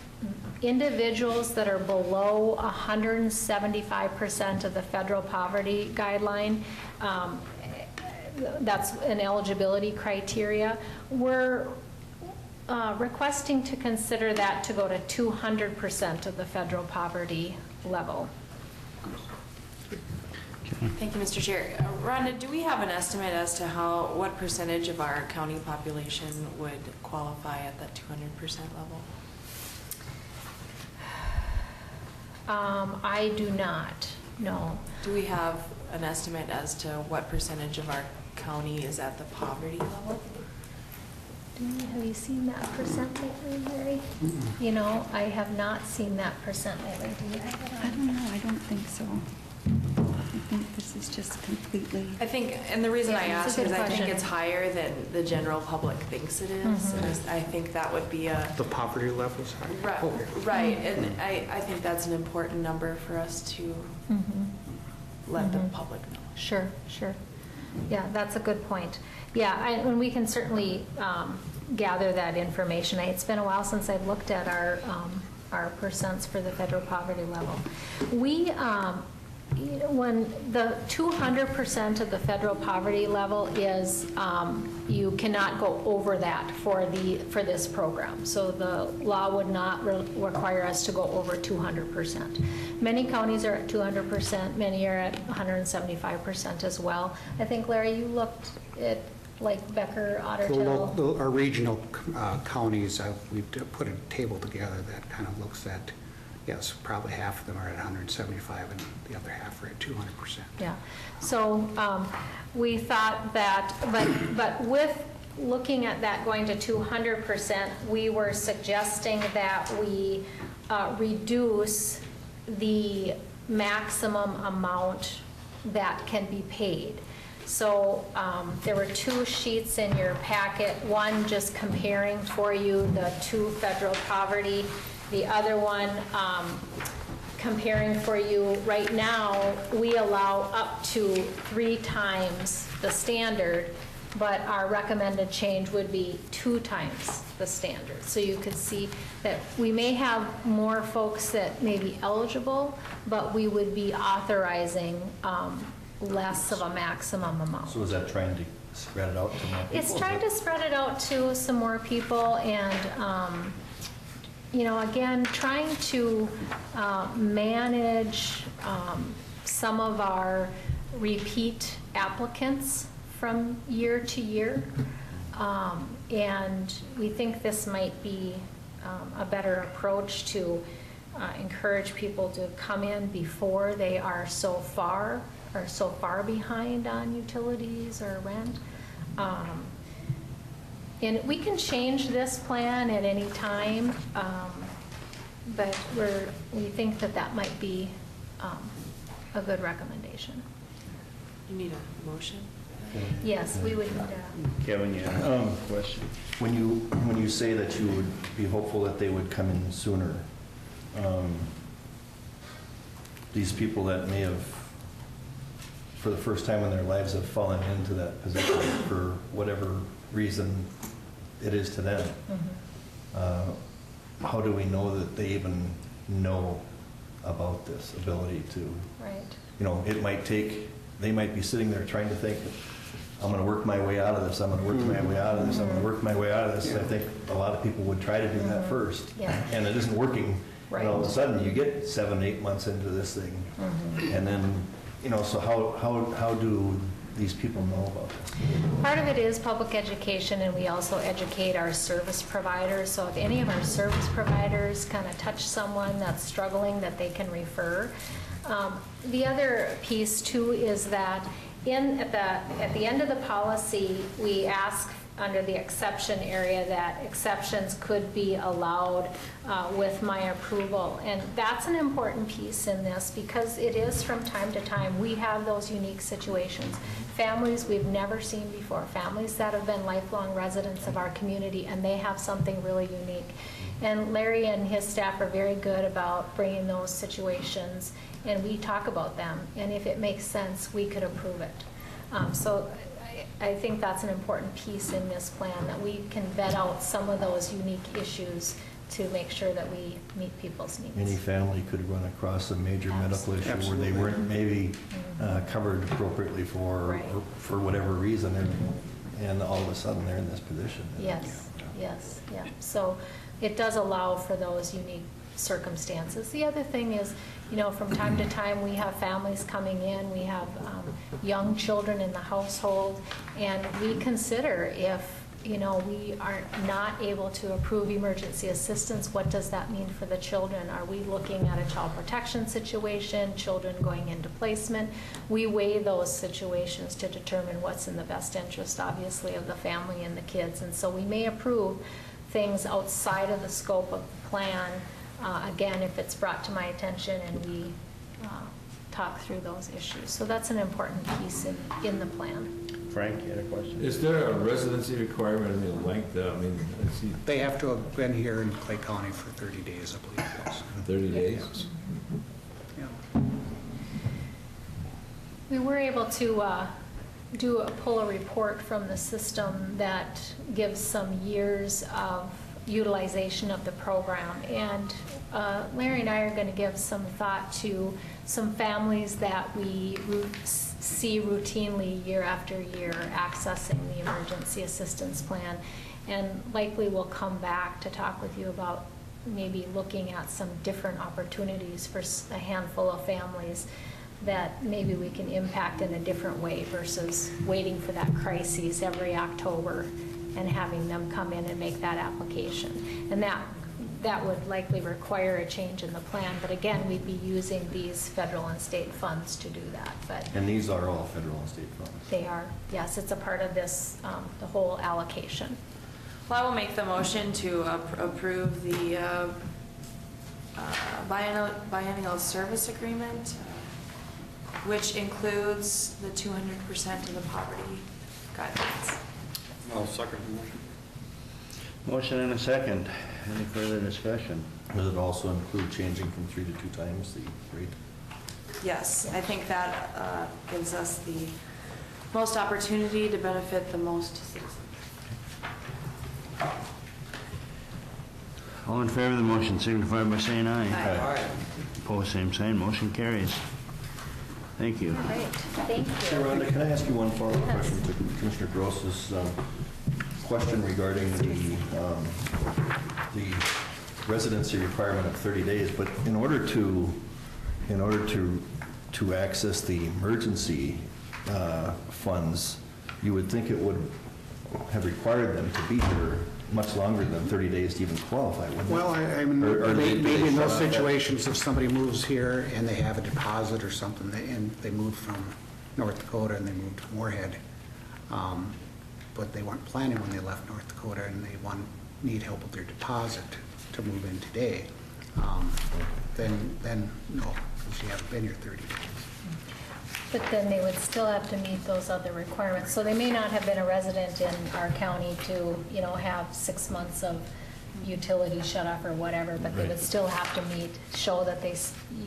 individuals that are below 175% of the federal poverty guideline, that's an eligibility criteria. We're requesting to consider that to go to 200% of the federal poverty level. Thank you, Mr. Chair. Rhonda, do we have an estimate as to what percentage of our county population would qualify at that 200% level? I do not, no. Do we have an estimate as to what percentage of our county is at the poverty level? Have you seen that percent lately, Mary? You know, I have not seen that percent lately. Do you? I don't know, I don't think so. I think this is just completely, I think, and the reason I Yeah, it's a ask is good I think question. it's higher than the general public thinks it is. And I think that would be a, The poverty level's high. Oh, yeah. right, and I think that's an important number for us to let the public know. Sure, sure. Yeah, that's a good point. Yeah, and we can certainly gather that information. It's been a while since I've looked at our percents for the federal poverty level. We, when the 200% of the federal poverty level is, you cannot go over that for this program. So the law would not require us to go over 200%. Many counties are at 200%, many are at 175% as well. I think, Larry, you looked at like Becker, Ottertail. Our regional counties, we've put a table together that kind of looks at, yes, probably half of them are at 175 and the other half are at 200%. Yeah, so we thought that, but with looking at that going to 200%, we were suggesting that we reduce the maximum amount that can be paid. So there were two sheets in your packet, one just comparing for you the two federal poverty, the other one comparing for you. Right now, we allow up to 3 times the standard, but our recommended change would be 2 times the standard. So you could see that we may have more folks that may be eligible, but we would be authorizing less of a maximum amount. So is that trying to spread it out to more people? It's trying to spread it out to some more people, and you know, again, trying to manage some of our repeat applicants from year to year. And we think this might be a better approach to encourage people to come in before they are so far behind on utilities or rent. And we can change this plan at any time, but we think that might be a good recommendation. You need a motion? Yes, we would need a... Kevin, you have a question? When you say that you would be hopeful that they would come in sooner, these people that may have, for the first time in their lives, have fallen into that position for whatever reason it is to them, how do we know that they even know about this ability to, Right. you know, it might take, they might be sitting there trying to think, I'm going to work my way out of this, I'm going to work my way out of this, I'm going to work my way out of this. I think a lot of people would try to do that first. Yeah. And it isn't working. Right. And all of a sudden, you get 7, 8 months into this thing. And then, you know, so how do these people know about this? Part of it is public education, and we also educate our service providers. So if any of our service providers kind of touch someone that's struggling, that they can refer. The other piece too is that at the end of the policy, we ask under the exception area that exceptions could be allowed with my approval. And that's an important piece in this because it is from time to time, we have those unique situations. Families we've never seen before, families that have been lifelong residents of our community, and they have something really unique. And Larry and his staff are very good about bringing those situations, and we talk about them. And if it makes sense, we could approve it. So I think that's an important piece in this plan, that we can vet out some of those unique issues to make sure that we meet people's needs. Any family could run across a major medical issue where they weren't maybe covered appropriately for whatever reason, and all of a sudden they're in this position. Yes, yeah. So it does allow for those unique circumstances. The other thing is, from time to time, we have families coming in, we have young children in the household, and we consider if, we are not able to approve emergency assistance, what does that mean for the children? Are we looking at a child protection situation, children going into placement? We weigh those situations to determine what's in the best interest, obviously, of the family and the kids. And so we may approve things outside of the scope of the plan, again, if it's brought to my attention and we talk through those issues. So that's an important piece in the plan. Frank, you had a question? Is there a residency requirement in the length? I see They have to have been here in Clay County for 30 days, I believe it was. 30 days. Yeah. We were able to pull a report from the system that gives some years of utilization of the program. And Larry and I are going to give some thought to some families that we see routinely year after year accessing the emergency assistance plan. And likely we'll come back to talk with you about maybe looking at some different opportunities for a handful of families that maybe we can impact in a different way versus waiting for that crisis every October and having them come in and make that application. And that would likely require a change in the plan, but again, we'd be using these federal and state funds to do that. But And these are all federal and state funds? they are, yes, it's a part of this, the whole allocation. Well, I will make the motion to approve the biennial service agreement, which includes the 200% of the poverty guidelines. I'll second the motion. Motion and a second. Any further discussion? Does it also include changing from 3 to 2 times the rate? Yes, I think that gives us the most opportunity to benefit the most citizens. All in favor of the motion signify by saying aye. Aye. Opposed, same sign. Motion carries. Thank you. All right, thank Hey, you. Rhonda, can I ask you one follow-up question to Commissioner Gross's question regarding the residency requirement of 30 days? But in order to access the emergency funds, you would think it would have required them to be here much longer than 30 days to even qualify, wouldn't it? Well, I mean, Or maybe in those shut off that? situations, if somebody moves here and they have a deposit or something, and they moved from North Dakota and they moved to Moorhead, but they weren't planning when they left North Dakota and they need help with their deposit to move in today, then no, because you haven't been here 30 days. But then they would still have to meet those other requirements. So they may not have been a resident in our county to, have 6 months of utility shut off or whatever, but they would still have to show that they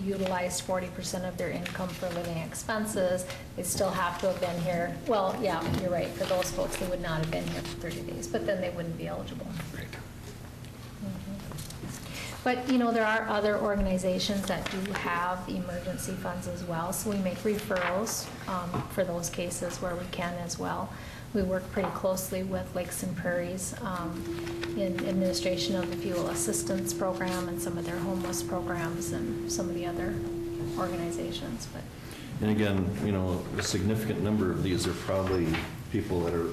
utilized 40% of their income for living expenses. They still have to have been here. Well, yeah, you're right. For those folks, they would not have been here for 30 days, but then they wouldn't be eligible. Right. But, there are other organizations that do have emergency funds as well, so we make referrals for those cases where we can as well. We work pretty closely with Lakes and Prairies in administration of the Fuel Assistance Program and some of their homeless programs and some of the other organizations. But And again, you know, a significant number of these are probably people that are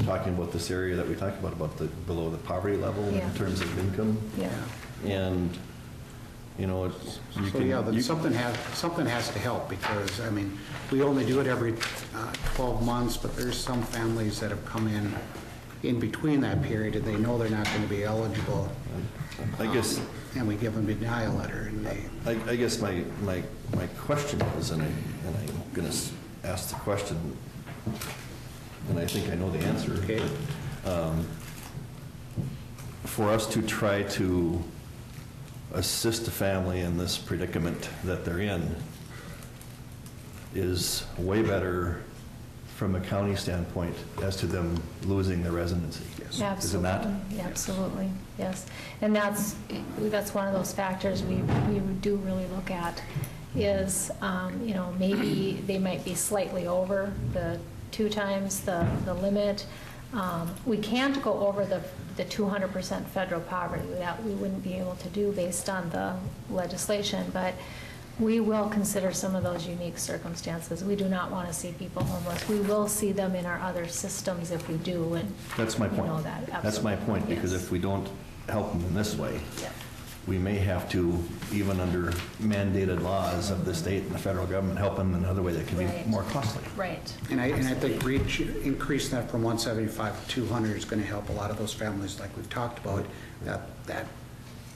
talking about this area that we talked about the below the poverty level Yeah. in terms of income. Yeah. And, you know, it's, you So, can. yeah, then you- something has to help, because, I mean, we only do it every 12 months, but there's some families that have come in between that period, and they know they're not going to be eligible. I guess, And we give them a denial letter, and they, I guess my question is, and I'm going to ask the question, and I think I know the answer. Okay. but, for us to try to assist a family in this predicament that they're in is way better from a county standpoint as to them losing their residency. Is it not? Absolutely, absolutely, yes. And that's one of those factors we do really look at is, you know, maybe they might be slightly over the 2 times the limit. We can't go over the 200% federal poverty. That we wouldn't be able to do based on the legislation, but we will consider some of those unique circumstances. We do not want to see people homeless. We will see them in our other systems if we do, and That's my you point. know that, That's my point, absolutely, because yes. if we don't help them in this way, Yeah. we may have to, even under mandated laws of the state and the federal government, help them in another way that can be Right. more costly. Right. and I think increasing that from 175 to 200 is going to help a lot of those families, like we've talked about, that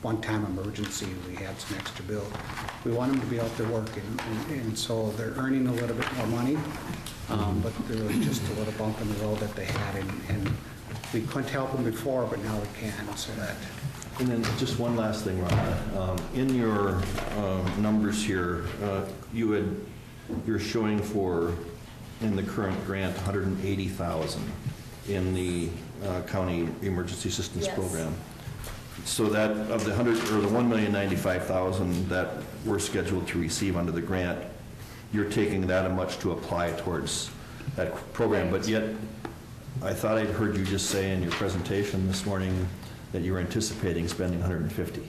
one-time emergency, we had some extra bill. We want them to be out there working, and so they're earning a little bit more money, but there was just a little bump in the road that they had, and we couldn't help them before, but now we can, so that. And then just one last thing, Rhonda. In your numbers here, you're showing for, in the current grant, $180,000 in the county emergency assistance Yes. program. So that, of the $1,095,000 that we're scheduled to receive under the grant, you're taking that much to apply towards that program. But yet, I thought I'd heard you just say in your presentation this morning that you were anticipating spending 150.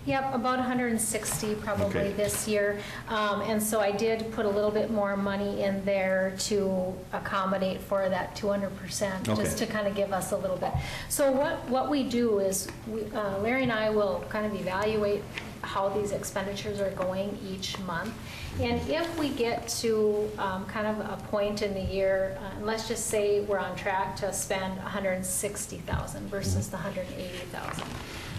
Yep, about 160 probably Okay. this year. And so I did put a little bit more money in there to accommodate for that 200%, Okay. just to kind of give us a little bit. So what we do is, Larry and I will kind of evaluate how these expenditures are going each month. And if we get to kind of a point in the year, and let's just say we're on track to spend 160,000 versus the 180,000,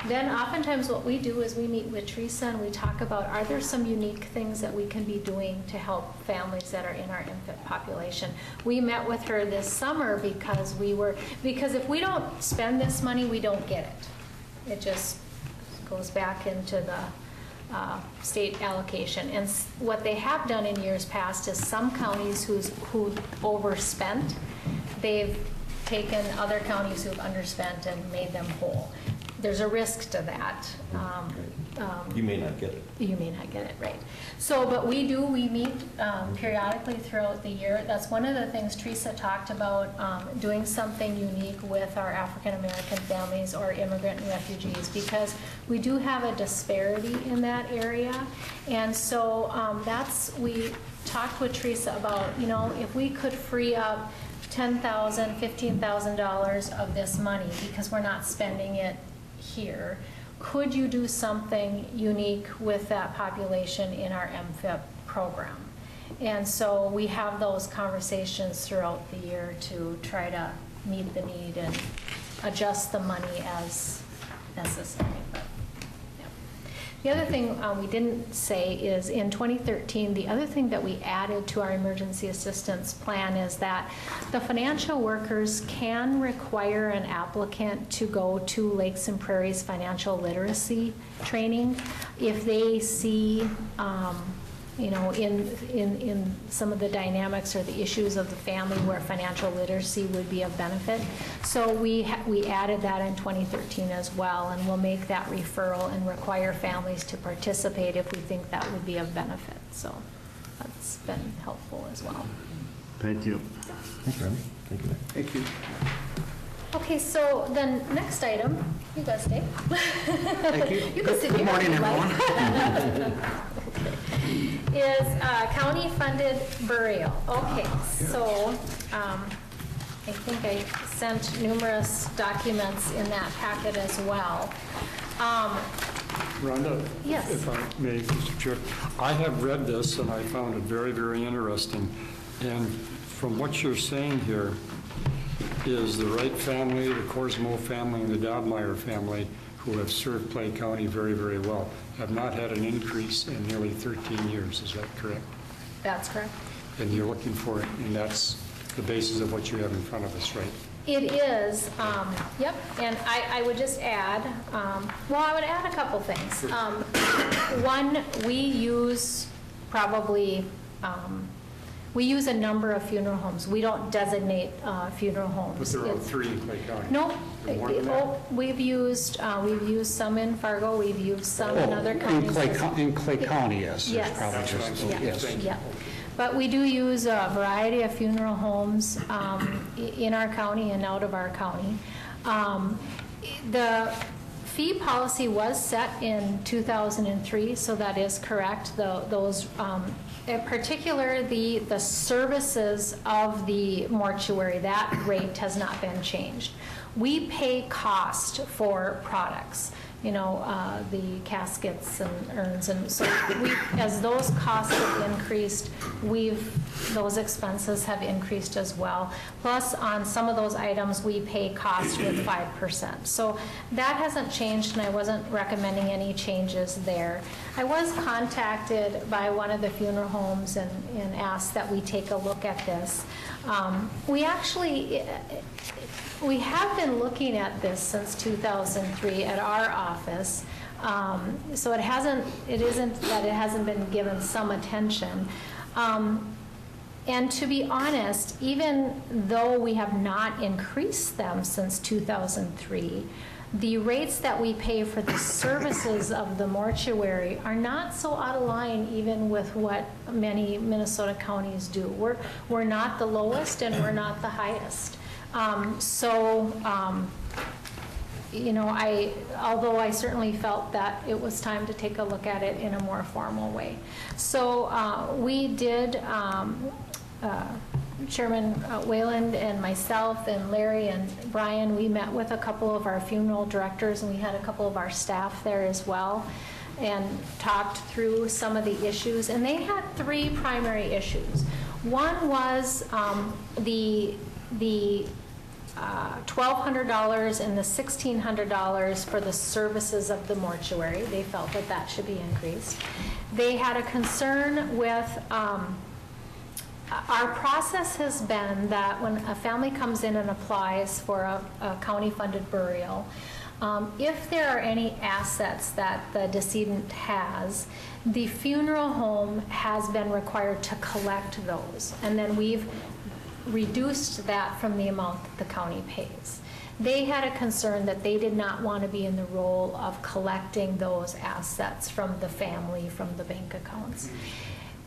then oftentimes what we do is we meet with Teresa and we talk about, are there some unique things that we can be doing to help families that are in our infant population? We met with her this summer because if we don't spend this money, we don't get it. It just goes back into the state allocation. And what they have done in years past is some counties who overspent, they've taken other counties who've underspent and made them whole. There's a risk to that. You may not get it. You may not get it, right. So, but we meet periodically throughout the year. That's one of the things Teresa talked about, doing something unique with our African-American families or immigrant and refugees, because we do have a disparity in that area. And so we talked with Teresa about, you know, if we could free up $10,000, $15,000 of this money, because we're not spending it here, could you do something unique with that population in our MFIP program? And so we have those conversations throughout the year to try to meet the need and adjust the money as necessary. But, yeah. The other thing we didn't say is in 2013, the other thing that we added to our emergency assistance plan is that the financial workers can require an applicant to go to Lakes and Prairie's financial literacy training if they see, you know, in some of the dynamics or the issues of the family where financial literacy would be of benefit. So we added that in 2013 as well, and we'll make that referral and require families to participate if we think that would be of benefit. So that's been helpful as well. Thank you. Thank you, Remy. Thank you. Thank you. Okay, so then next item, you guys stay. Thank you. You can sit Good here if morning, you'd like. everyone. Okay. is county-funded burial. Okay, so I think I sent numerous documents in that packet as well. Rhonda? Yes. If I may, Mr. Chair. I have read this, and I found it very, very interesting. And from what you're saying here, is the Wright family, the Corsmo family, and the Dobmeyer family, who have served Clay County very, very well, have not had an increase in nearly 13 years. Is that correct? That's correct. And you're looking for it, and that's the basis of what you have in front of us, right? It is, yep, and I would just add, well, I would add a couple things. One, we use probably, we use a number of funeral homes. We don't designate funeral homes. But there are 3 in Clay County. No, More than that? we've used some in Fargo, we've used some in other counties. In Clay County, yes. There's Yes. probably That's what I'm just- saying. yes. Thank you. Yeah. But we do use a variety of funeral homes in our county and out of our county. The fee policy was set in 2003, so that is correct. Those, in particular, the services of the mortuary, that rate has not been changed. We pay cost for products, you know, the caskets and urns, and so as those costs have increased, those expenses have increased as well. Plus, on some of those items, we pay cost with 5%. So that hasn't changed, and I wasn't recommending any changes there. I was contacted by one of the funeral homes and asked that we take a look at this. We have been looking at this since 2003 at our office, so it isn't that it hasn't been given some attention. And to be honest, even though we have not increased them since 2003, the rates that we pay for the services of the mortuary are not so out of line even with what many Minnesota counties do. We're not the lowest and we're not the highest. You know, although I certainly felt that it was time to take a look at it in a more formal way. So we did, Chairman Wayland and myself and Larry and Brian, we met with a couple of our funeral directors, and we had a couple of our staff there as well, and talked through some of the issues. And they had 3 primary issues. One was the $1,200 and the $1,600 for the services of the mortuary. They felt that that should be increased. They had a concern with, our process has been that when a family comes in and applies for a county-funded burial, if there are any assets that the decedent has, the funeral home has been required to collect those. And then we've reduced that from the amount that the county pays. They had a concern that they did not want to be in the role of collecting those assets from the family, from the bank accounts.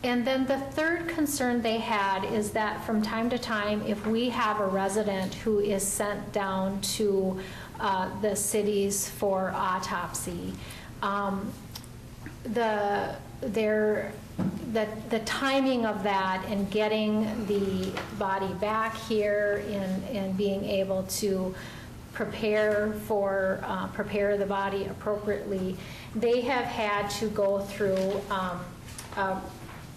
And then the third concern they had is that from time to time, if we have a resident who is sent down to the cities for autopsy, the timing of that and getting the body back here and being able to prepare the body appropriately, they have had to go through a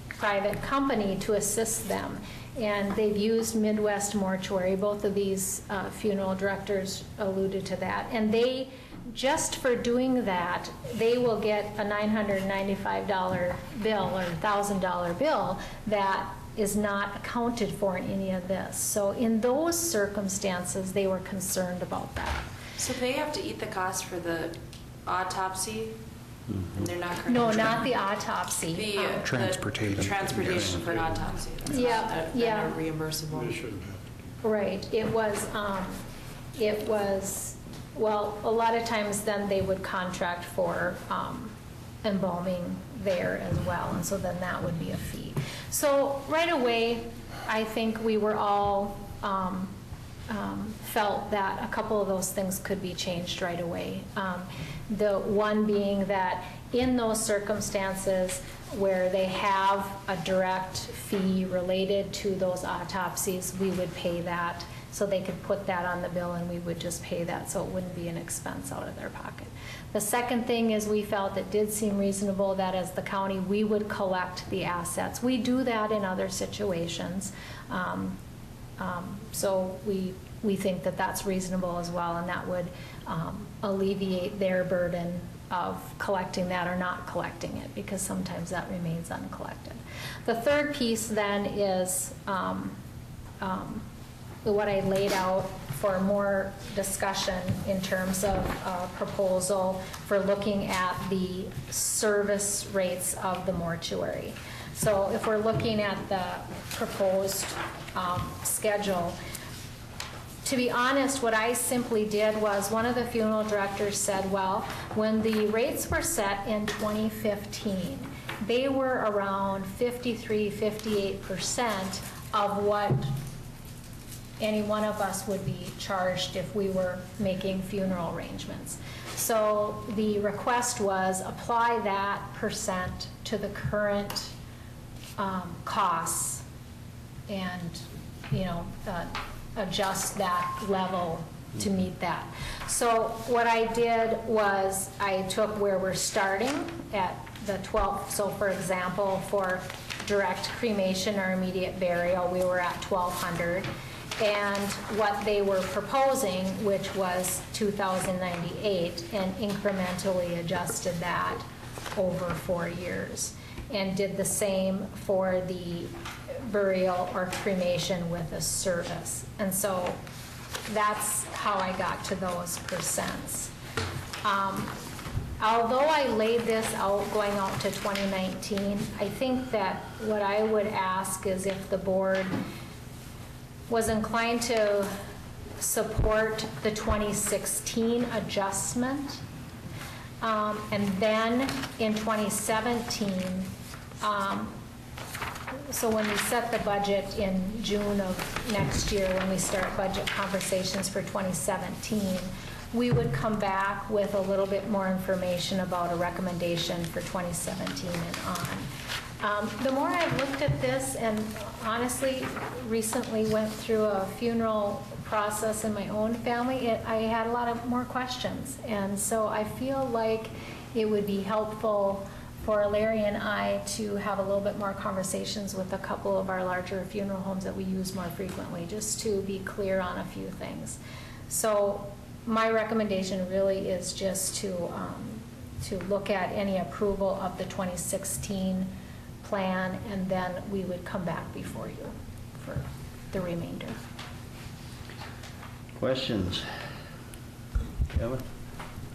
private company to assist them. And they've used Midwest Mortuary. Both of these funeral directors alluded to that. And they, just for doing that, they will get a $995 bill or $1,000 bill that is not accounted for in any of this. So in those circumstances, they were concerned about that. So they have to eat the cost for the autopsy? And they're not No, currently- not the autopsy. The Transportation. transportation for an autopsy. That's Yeah, not- they're yeah. not reimbursable. They shouldn't have. Right, it was, well, a lot of times then they would contract for embalming there as well, and so then that would be a fee. So right away, I think we were all felt that a couple of those things could be changed right away. The one being that in those circumstances where they have a direct fee related to those autopsies, we would pay that. So they could put that on the bill and we would just pay that, so it wouldn't be an expense out of their pocket. The second thing is we felt it did seem reasonable that as the county, we would collect the assets. We do that in other situations. So we think that that's reasonable as well, and that would alleviate their burden of collecting that or not collecting it, because sometimes that remains uncollected. The third piece then is what I laid out for more discussion in terms of a proposal for looking at the service rates of the mortuary. So if we're looking at the proposed schedule, to be honest, what I simply did was, one of the funeral directors said, well, when the rates were set in 2015, they were around 53, 58% of what any one of us would be charged if we were making funeral arrangements. So the request was apply that percent to the current costs and, adjust that level to meet that. So what I did was I took where we're starting at the 12th. So for example, for direct cremation or immediate burial, we were at 1,200. And what they were proposing, which was 2,098, and incrementally adjusted that over 4 years. And did the same for the burial or cremation with a service. And so that's how I got to those percents. Although I laid this out going out to 2019, I think that what I would ask is if the board was inclined to support the 2016 adjustment, and then in 2017, so when we set the budget in June of next year, when we start budget conversations for 2017, we would come back with a little bit more information about a recommendation for 2017 and on. The more I've looked at this, and honestly recently went through a funeral process in my own family, I had a lot of more questions. And so I feel like it would be helpful for Larry and I to have a little bit more conversations with a couple of our larger funeral homes that we use more frequently, just to be clear on a few things. So my recommendation really is just to look at any approval of the 2016 plan, and then we would come back before you for the remainder. Questions? Kevin?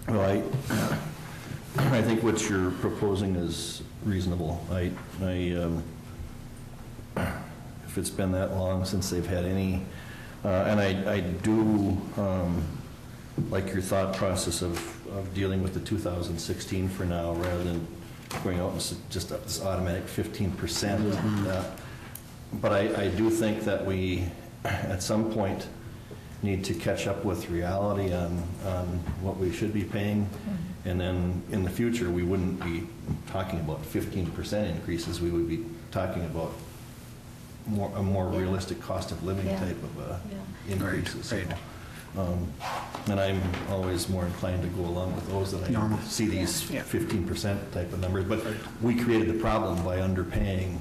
Well, I think what you're proposing is reasonable. If it's been that long since they've had any, and I do like your thought process of dealing with the 2016 for now, rather than going out and just up this automatic 15%. But I do think that we, at some point, need to catch up with reality on what we should be paying. And then in the future, we wouldn't be talking about 15% increases. We would be talking about a more realistic cost of living type of increases. Right. And I'm always more inclined to go along with those than I see these 15% type of numbers. But we created the problem by underpaying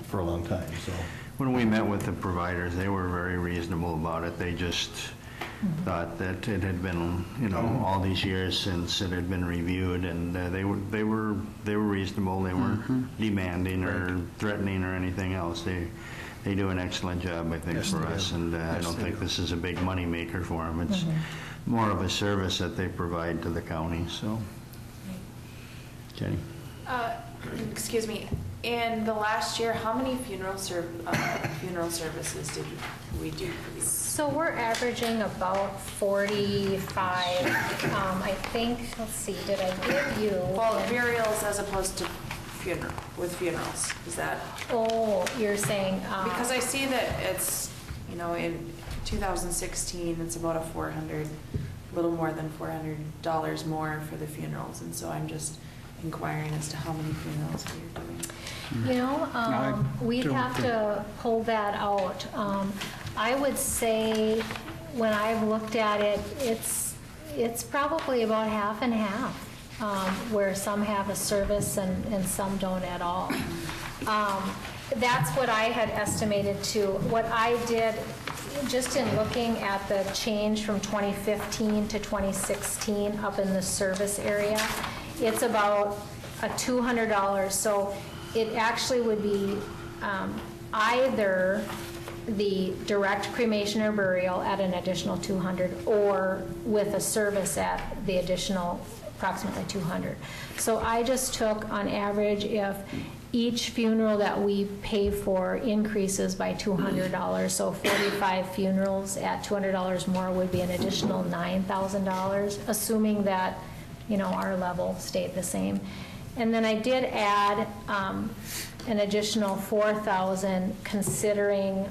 for a long time. So When we met with the providers, they were very reasonable about it. They just thought that it had been, all these years since it had been reviewed, and they were reasonable. They weren't demanding or threatening or anything else. They do an excellent job, I think, for us, and I don't think this is a big money maker for them. It's more of a service that they provide to the county. So, Jenny. Excuse me. In the last year, how many funeral services did we do for these? So we're averaging about 45. I think. Let's see. Did I give you? Well, burials as opposed to funerals. Is that? Oh, you're saying. Because I see that it's, 2016, it's about a little more than $400 more for the funerals, and so I'm just inquiring as to how many funerals we're doing. You know, we'd have to pull that out. I would say, when I've looked at it, it's probably about half and half, where some have a service and some don't at all. That's what I had estimated too. What I did, just in looking at the change from 2015 to 2016 up in the service area, it's about a $200. So it actually would be either the direct cremation or burial at an additional $200, or with a service at the additional approximately $200. So I just took, on average, if each funeral that we pay for increases by $200, so 45 funerals at $200 more would be an additional $9,000, assuming that, you know, our level stayed the same. And then I did add an additional $4,000, considering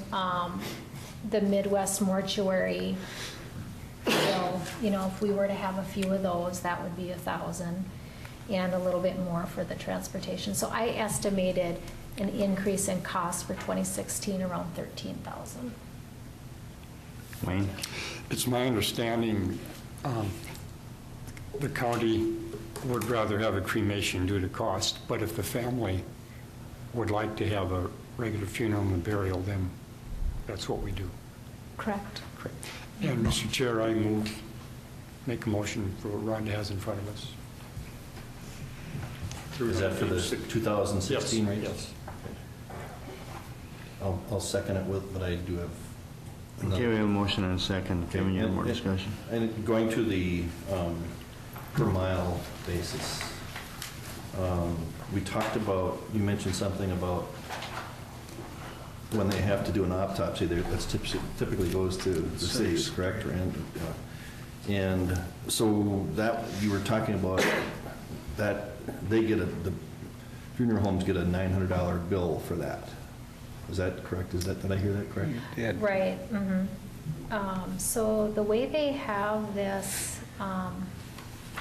the Midwest mortuary bill. You know, if we were to have a few of those, that would be $1,000, and a little bit more for the transportation. So I estimated an increase in cost for 2016 around $13,000. Wayne? It's my understanding the county would rather have a cremation due to cost, but if the family would like to have a regular funeral and burial, then that's what we do. Correct. Correct. And Mr. Chair, I make a motion for what Rhonda has in front of us. Is that for the 2016 rates? Yes. I'll second it with, but I do have another. Okay, we have a motion and a second. Kevin, you have more And- discussion? And going to the per mile basis, we talked about, you mentioned something about when they have to do an autopsy, that's typically goes to the cities, correct? And so that, you were talking about that they get the funeral homes get a $900 bill for that. Is that correct? Did I hear that correct? Right. So the way they have this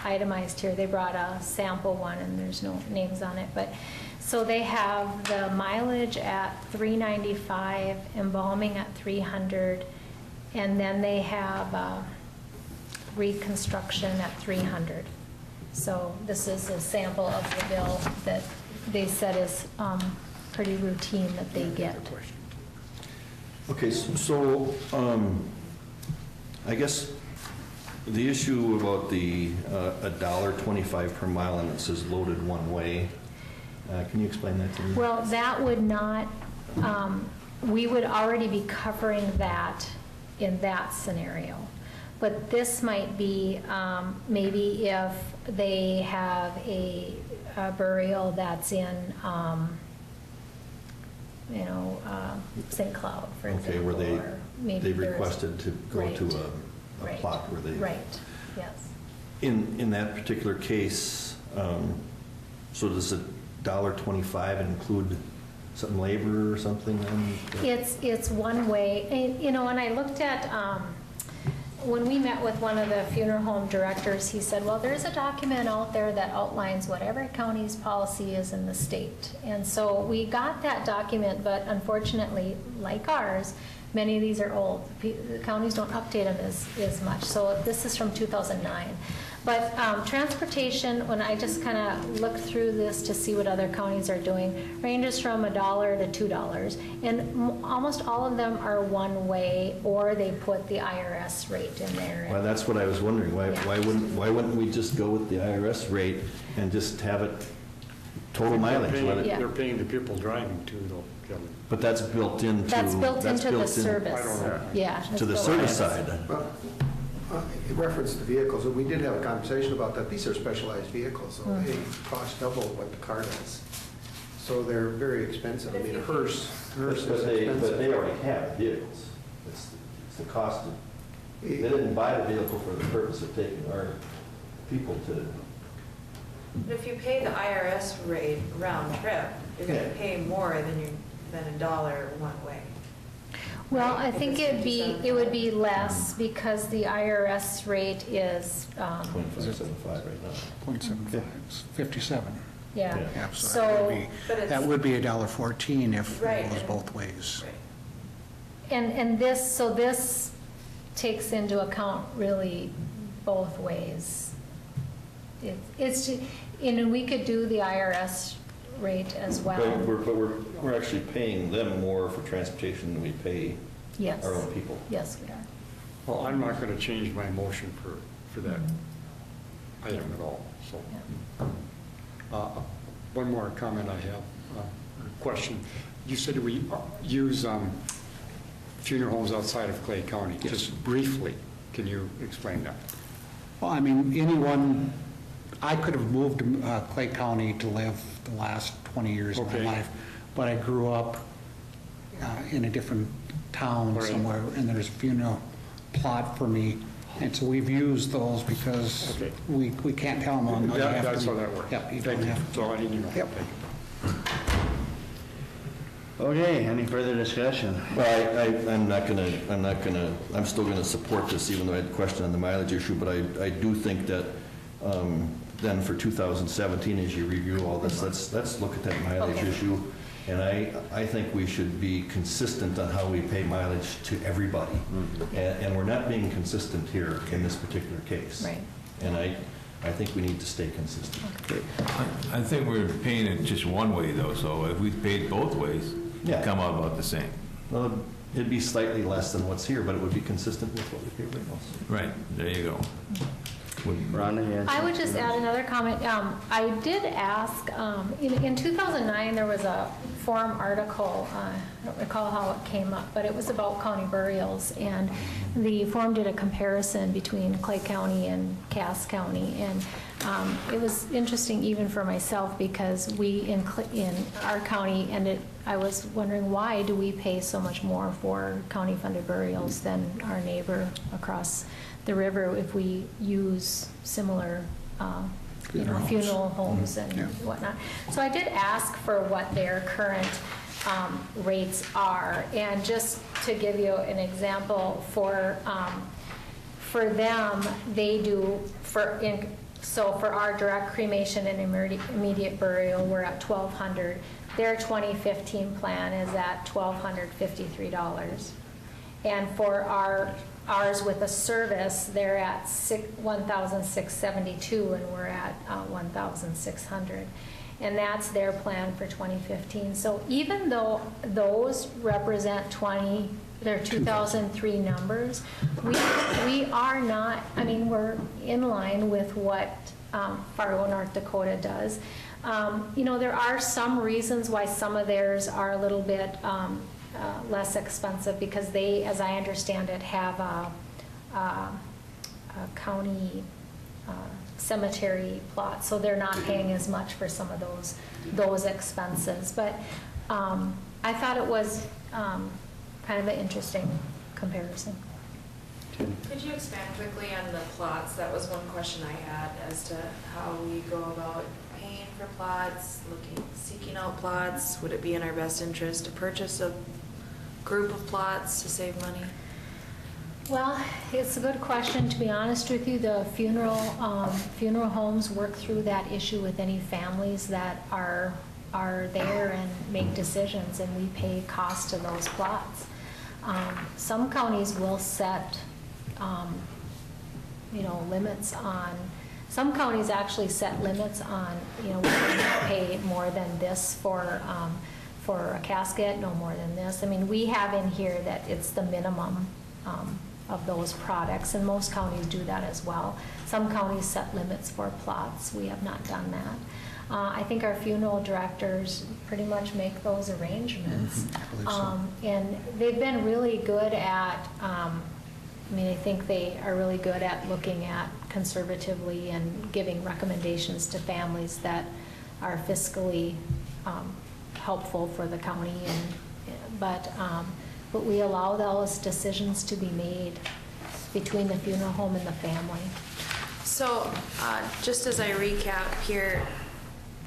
itemized here, they brought a sample one, and there's no names on it, but so they have the mileage at $395, embalming at $300, and then they have reconstruction at $300. So this is a sample of the bill that they said is pretty routine that they get. Okay, so I guess the issue about the $1.25 per mile, and it says loaded one way, can you explain that to me? Well, that would not, we would already be covering that in that scenario. But this might be maybe if they have a burial that's in, St. Cloud, for example. Okay, where or maybe they've there's- requested to go Right. to a Right. plot where they... Right, yes. In that particular case, so does the $1.25 include some labor or something? It's one way, and I looked at, when we met with one of the funeral home directors, he said, well, there's a document out there that outlines what every county's policy is in the state. And so we got that document, but unfortunately, like ours, many of these are old. The counties don't update them as much. So this is from 2009. But transportation, when I just kind of looked through this to see what other counties are doing, ranges from $1 to $2. And almost all of them are one way, or they put the IRS rate in there. Well, that's what I was wondering. Why wouldn't we just go with the IRS rate and just have it total mileage? Yeah. They're paying the people driving too, though, Kevin. But that's built into... That's built into the in service. I don't know. Yeah. To the it's service built side. Well, in reference to vehicles, and we did have a conversation about that. These are specialized vehicles, so they cost double what the car does. So they're very expensive. I mean, a hearse is But they expensive. already have vehicles. It's the cost of... They didn't buy the vehicle for the purpose of taking our people to... But if you pay the IRS rate round trip, you're going to pay more than $1 one way. Well, I think it would be less because the IRS rate is, .575 right now. .75, 57. yeah. Yeah, so So, that would be $1.14 if Right. it was both ways. and this takes into account really both ways. It's, we could do the IRS rate as well. But we're actually paying them more for transportation than we pay Yes. our own people. Yes, we are. Well, I'm not going to change my motion for that item at all, so. One more comment I have, question. You said we use funeral homes outside of Clay County. Yes. Just briefly, can you explain that? Well, I mean, anyone, I could have moved to Clay County to live the last 20 years of my Okay. life, but I grew up in a different town Right. somewhere, and there's a funeral plot for me, and so we've used those because Okay. we can't tell them on. That's how that works. Yep, you Thank don't you. have That's all I need to know. Yep. Thank you. Okay, any further discussion? Well, I'm still gonna support this, even though I had a question on the mileage issue, but I do think that, then for 2017, as you review all this, let's look at that mileage Okay. issue. And I think we should be consistent on how we pay mileage to everybody. And we're not being consistent here in this particular case. Right. And I think we need to stay consistent. I think we're paying it just one way though, so if we paid both ways, Yeah. it'd come out about the same. Well, it'd be slightly less than what's here, but it would be consistent with what we pay everybody else. Right, there you go. Rhonda, you had I would something just else? add another comment. I did ask, in 2009, there was a forum article, I don't recall how it came up, but it was about county burials, and the forum did a comparison between Clay County and Cass County, and it was interesting even for myself, because we, in our county, I was wondering, why do we pay so much more for county-funded burials than our neighbor across the river if we use similar, funeral homes and Yeah. whatnot. So I did ask for what their current rates are, and just to give you an example, for them, they do, so for our direct cremation and immediate burial, we're at $1,200. Their 2015 plan is at $1,253. And for ours with a service, they're at $1,672, and we're at $1,600. And that's their plan for 2015. So even though those represent they're 2003 numbers, we are not, we're in line with what Fargo, North Dakota does. There are some reasons why some of theirs are a little bit less expensive, because they, as I understand it, have a county cemetery plot, so they're not paying as much for some of those expenses. But I thought it was kind of an interesting comparison. Could you expand quickly on the plots? That was one question I had as to how we go about paying for plots, seeking out plots. Would it be in our best interest to purchase a group of plots to save money? Well, it's a good question. To be honest with you, the funeral homes work through that issue with any families that are there and make decisions, and we pay cost to those plots. Some counties will set, limits on. Some counties actually set limits on, we can pay more than this for a casket, no more than this. We have in here that it's the minimum of those products, and most counties do that as well. Some counties set limits for plots. We have not done that. I think our funeral directors pretty much make those arrangements. I believe so. And they've been really good at, I think they are really good at looking at conservatively and giving recommendations to families that are fiscally helpful for the county. But we allow those decisions to be made between the funeral home and the family. So, just as I recap here,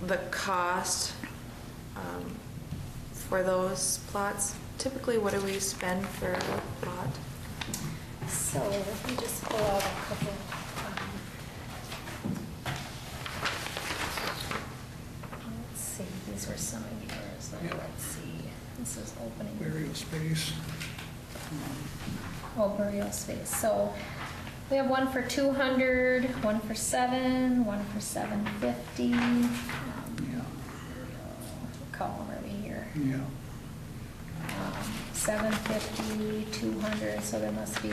the cost for those plots? Typically, what do we spend for a plot? So let me just pull out a couple. Let's see, these were some of yours. Let's see. This is opening. Burial space. Oh, burial space. So we have one for 200, one for 7, one for 750. What column are we here? Yeah. 750, 200, so there must be,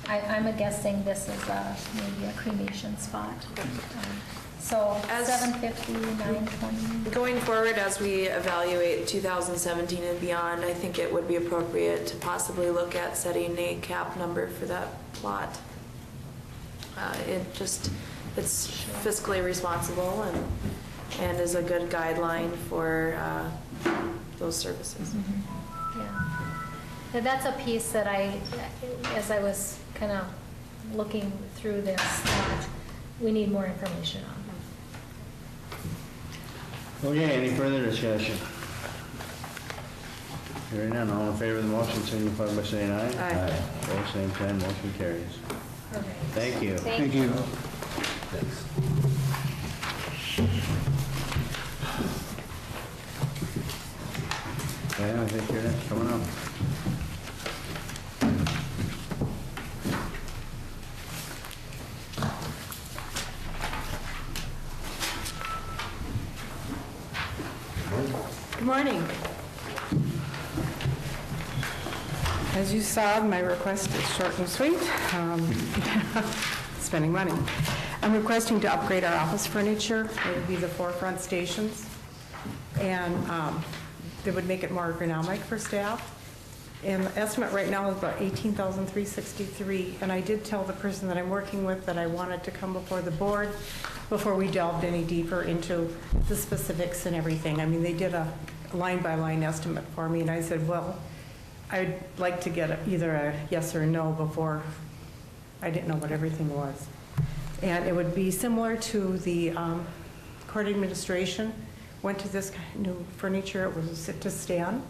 I'm guessing this is maybe a cremation spot. So As- 750, 920. Going forward, as we evaluate 2017 and beyond, I think it would be appropriate to possibly look at setting a cap number for that plot. It's fiscally responsible and is a good guideline for those services. Yeah. Now, that's a piece that as I was kind of looking through this, thought we need more information on. Okay, any further discussion? Hearing none, all in favor of the motion, signify by saying aye. Aye. Opposed, same sign, motion carries. Okay. Thank you. Thank you. Yeah, I think you're next, coming up. Good morning. As you saw, my request is short and sweet. Spending money. I'm requesting to upgrade our office furniture. It would be the 4 front stations. And that would make it more ergonomic for staff. And the estimate right now is about $18,363. And I did tell the person that I'm working with that I wanted to come before the board before we delved any deeper into the specifics and everything. I mean, they did a line-by-line estimate for me, and I said, well, I'd like to get either a yes or a no before I didn't know what everything was. And it would be similar to the court administration. Went to this new furniture. It was to stand.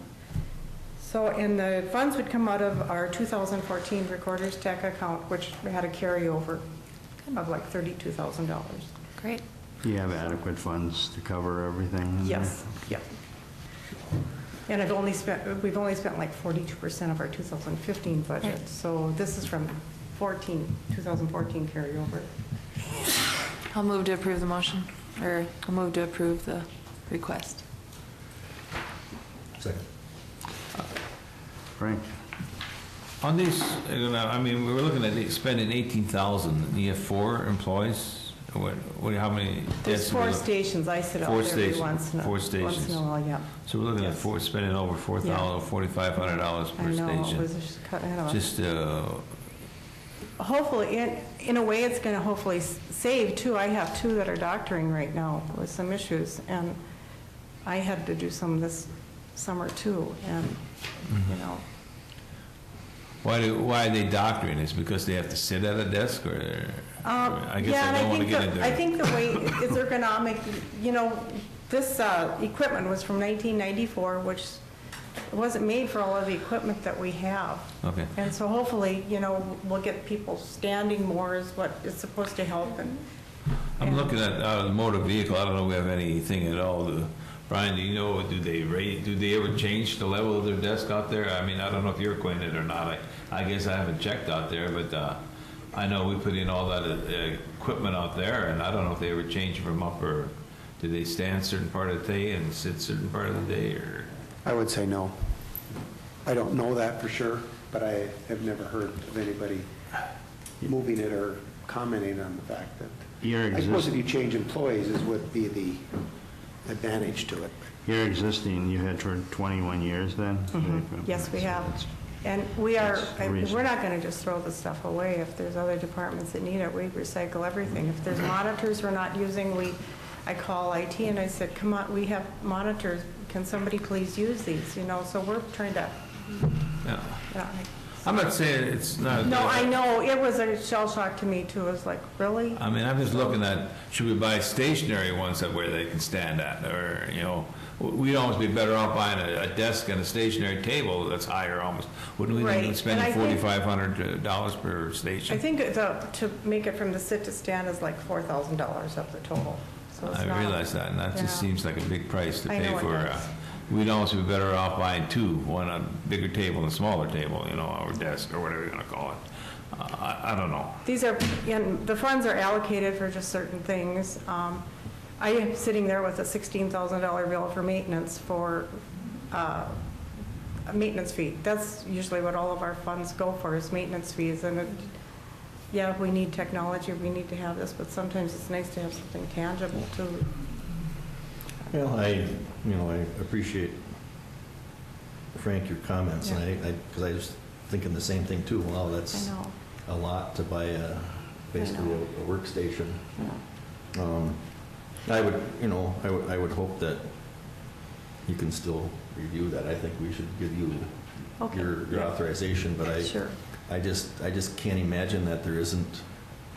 So, and the funds would come out of our 2014 Recorder's Tech account, which had a carryover of like $32,000. Great. You have adequate funds to cover everything? in there? Yes, yep. And we've only spent like 42% of our 2015 budget. Right. So this is from 2014 carryover. I'll move to approve the motion, or I'll move to approve the request. Second. Frank? On these, I mean, we were looking at spending 18,000. You have 4 employees? How many? There's 4 stations. I sit out there every once in a Four stations. Once in a while, yeah. So we're looking at Yes. spending over $4,500 per I know, it station. was just cut out. Just, Hopefully, in a way, it's going to hopefully save too. I have 2 that are doctoring right now with some issues, and I had to do some this summer too, and, you know. why are they doctoring? Is it because they have to sit at a desk, or? I guess Yeah, I and don't want to get into I that. think the way it's ergonomic, you know, this equipment was from 1994, which wasn't made for all of the equipment that we have. Okay. And so hopefully, you know, we'll get people standing more is what is supposed to help. I'm looking at the motor vehicle. I don't know if we have anything at all. Brian, do you know, do they ever change the level of their desk out there? I mean, I don't know if you're acquainted or not. I guess I haven't checked out there, but I know we put in all that equipment out there, and I don't know if they ever change from up, or do they stand certain part of the day and sit certain part of the day, or? I would say no. I don't know that for sure, but I have never heard of anybody moving it or commenting on the fact that. I suppose if you change employees would be the advantage to it. You're existing, you had for 21 years then? Yes, we So have. that's- And we're not going to just throw the stuff away. If there's other departments that need it, we recycle everything. If there's monitors we're not using, I call IT and I said, come on, we have monitors. Can somebody please use these? You know, so we're trying to. Yeah. Yeah. I'm not saying it's not. No, I know. It was a shell shock to me too. It was like, really? I mean, I'm just looking at, should we buy stationary ones that where they can stand at, or, you know, we'd almost be better off buying a desk and a stationary table that's higher almost. Wouldn't we Right. be spending And I think- $4,500 per station? I think to make it from the sit to stand is like $4,000 up the total. So it's I not- realize that, and that just Yeah. seems like a big price to I pay know it for. does. We'd almost be better off buying two, one a bigger table and a smaller table, you know, or desk, or whatever you're gonna call it. I don't know. These are, and the funds are allocated for just certain things. I am sitting there with a $16,000 bill for maintenance for a maintenance fee. That's usually what all of our funds go for, is maintenance fees. And yeah, we need technology, we need to have this, but sometimes it's nice to have something tangible too. Well, I appreciate, Frank, your comments, and because I was thinking the same thing too. Wow, I that's know. a lot to buy basically a workstation. I would hope that you can still review that. I think we should give you Okay. your authorization, but Sure. I just can't imagine that there isn't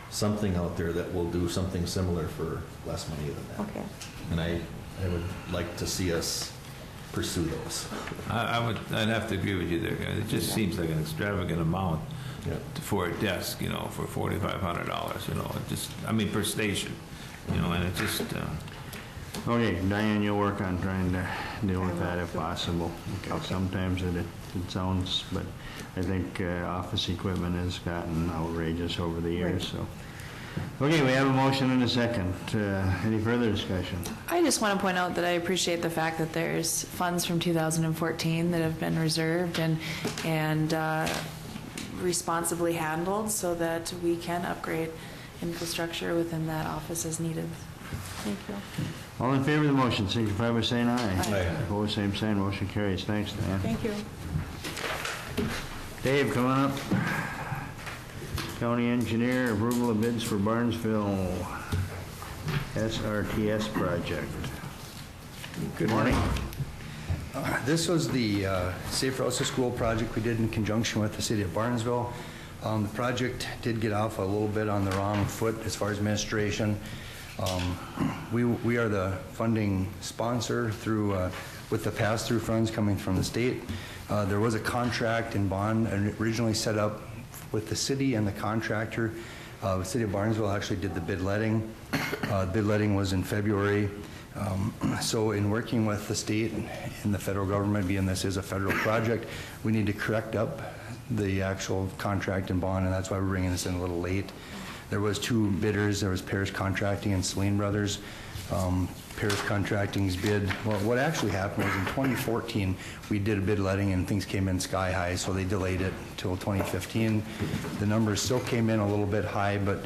something out there that will do something similar for less money than that. Okay. And I would like to see us pursue those. I'd have to agree with you there. It just seems like an extravagant amount Yeah. for a desk, you know, for $4,500, you know, per station, you know, and it just, Okay, Diane, you'll work on trying to deal with that if possible. Okay, sometimes it sounds, but I think office equipment has gotten outrageous over the years, so. Okay, we have a motion and a second. Any further discussion? I just want to point out that I appreciate the fact that there's funds from 2014 that have been reserved and responsibly handled so that we can upgrade infrastructure within that office as needed. Thank you. All in favor of the motion, signify by saying aye. Aye. Opposed, same sign, motion carries. Thanks, Dan. Thank you. Dave, come on up. County Engineer, approval of bids for Barnesville SRTS project. Good morning. This was the Safe Routes to School project we did in conjunction with the city of Barnesville. The project did get off a little bit on the wrong foot as far as administration. We are the funding sponsor through with the pass-through funds coming from the state. There was a contract and bond originally set up with the city and the contractor. The city of Barnesville actually did the bid letting. Bid letting was in February. So in working with the state and the federal government, being this is a federal project, we need to correct up the actual contract and bond, and that's why we're bringing this in a little late. There was two bidders. There was Parrish Contracting and Celine Brothers. Parrish Contracting's bid, well, what actually happened was in 2014, we did a bid letting and things came in sky high, so they delayed it till 2015. The numbers still came in a little bit high, but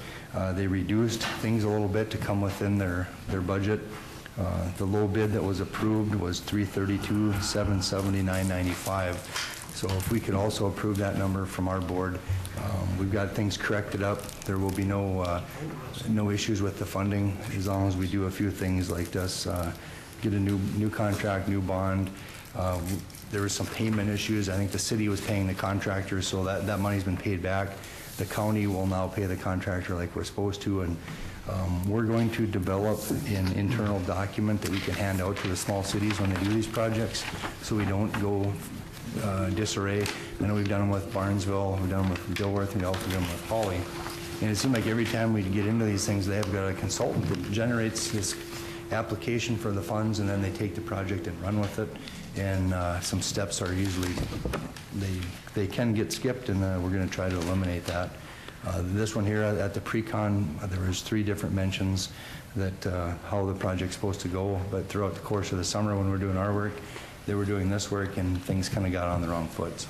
they reduced things a little bit to come within their budget. The low bid that was approved was $332,779.95. So if we could also approve that number from our board, we've got things corrected up. There will be no issues with the funding as long as we do a few things like this, get a new contract, new bond. There was some payment issues. I think the city was paying the contractor, so that money's been paid back. The county will now pay the contractor like we're supposed to, and we're going to develop an internal document that we can hand out to the small cities when they do these projects, so we don't go disarray. I know we've done them with Barnesville, we've done them with Dilworth, and we've also done them with Hawley. And it seems like every time we get into these things, they have got a consultant that generates this application for the funds, and then they take the project and run with it. And some steps are usually, they can get skipped, and we're going to try to eliminate that. This one here at the pre-con, there was 3 different mentions that how the project's supposed to go, but throughout the course of the summer when we're doing our work, they were doing this work and things kind of got on the wrong foot. So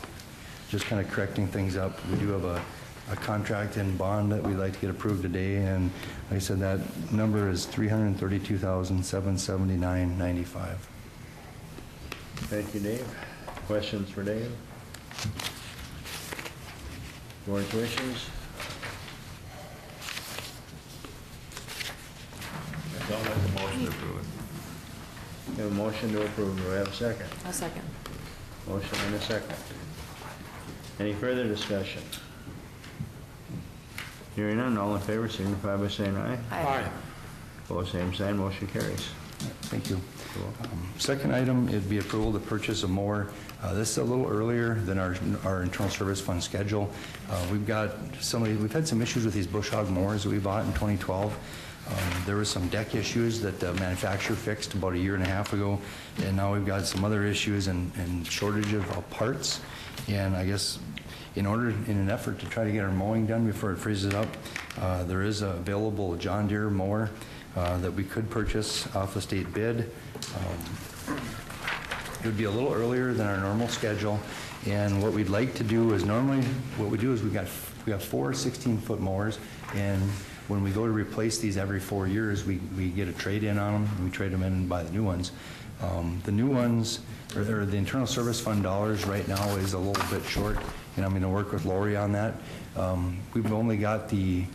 just kind of correcting things up. We do have a contract and bond that we'd like to get approved today, and like I said, that number is $332,779.95. Thank you, Dave. Questions for Dave? Board wishes? I'll make a motion to approve it. We have a motion to approve. Do we have a second? A second. Motion and a second. Any further discussion? Hearing none, all in favor signify by saying aye. Aye. Opposed, same sign, motion carries. Thank you. Second item, it'd be approval to purchase a mower. This is a little earlier than our internal service fund schedule. We've had some issues with these bush hog mowers that we bought in 2012. There was some deck issues that the manufacturer fixed about a year and a half ago, and now we've got some other issues and shortage of parts. And I guess in an effort to try to get our mowing done before it freezes up, there is a available John Deere mower that we could purchase off the state bid. It would be a little earlier than our normal schedule, and what we'd like to do is normally what we do is we got 4 16-foot mowers, and when we go to replace these every 4 years, we get a trade-in on them, and we trade them in and buy the new ones. The new ones, or the internal service fund dollars right now is a little bit short, and I'm going to work with Lori on that. We've only got the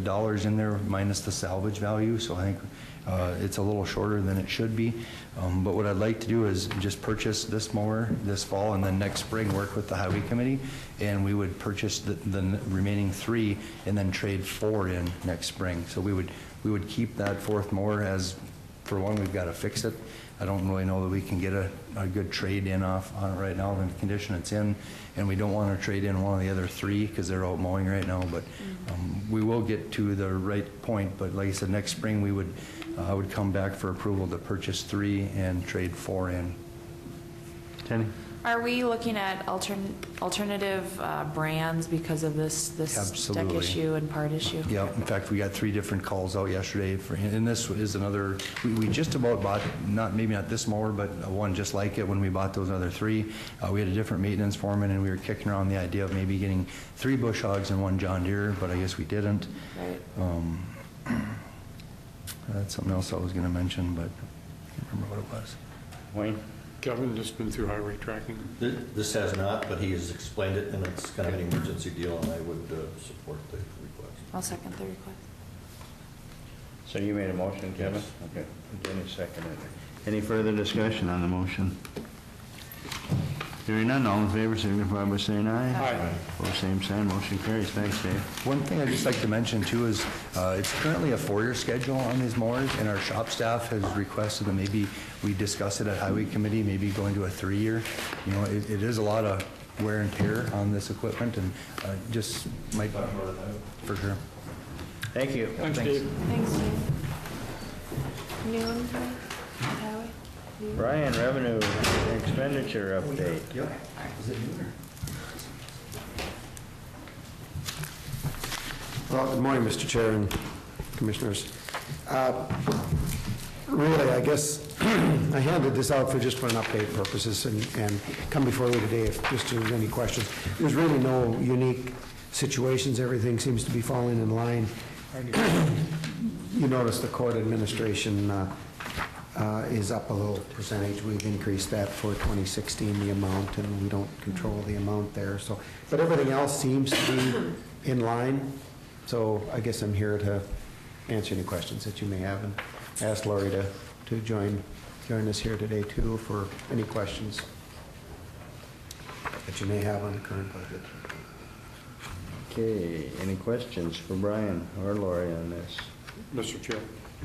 dollars in there minus the salvage value, so I think it's a little shorter than it should be. But what I'd like to do is just purchase this mower this fall, and then next spring work with the highway committee, and we would purchase the remaining 3 and then trade 4 in next spring. So we would keep that 4th mower as, for one, we've got to fix it. I don't really know that we can get a good trade in on it right now in the condition it's in, and we don't want to trade in one of the other 3 because they're out mowing right now, but we will get to the right point. But like I said, next spring I would come back for approval to purchase 3 and trade 4 in. Kenny? Are we looking at alternative brands because of this deck Absolutely. issue and part issue? Yeah, in fact, we got 3 different calls out yesterday, and this is another, we just about bought, maybe not this mower, but one just like it when we bought those other 3. We had a different maintenance foreman, and we were kicking around the idea of maybe getting 3 bush hogs and 1 John Deere, but I guess we didn't. Right. That's something else I was going to mention, but I can't remember what it was. Wayne? Kevin, this been through highway tracking? This has not, but he has explained it, and it's kind of an emergency deal, and I would support the request. I'll second the request. So you made a motion, Kevin? Yes. Okay, Jenny seconded it. Any further discussion on the motion? Hearing none, all in favor, signify by saying aye. Aye. Opposed, same sign, motion carries. Thanks, Dave. One thing I'd just like to mention too is it's currently a 4-year schedule on these mowers, and our shop staff has requested that maybe we discuss it at highway committee, maybe going to a 3-year. You know, it is a lot of wear and tear on this equipment, and just might, for sure. Thank you. Thanks, Dave. Thanks, Dave. Noon, highway? Brian, revenue expenditure update. Yep. Is it new? Well, good morning, Mr. Chair and Commissioners. Really, I guess I handed this out just for an update purposes and come before you today if just there's any questions. There's really no unique situations. Everything seems to be falling in line. You notice the court administration is up a little percentage. We've increased that for 2016, the amount, and we don't control the amount there. So, but everything else seems to be in line. So I guess I'm here to answer any questions that you may have, and ask Lori to join us here today too for any questions that you may have on the current budget. Okay, any questions for Brian or Lori on this? Mr. Chair.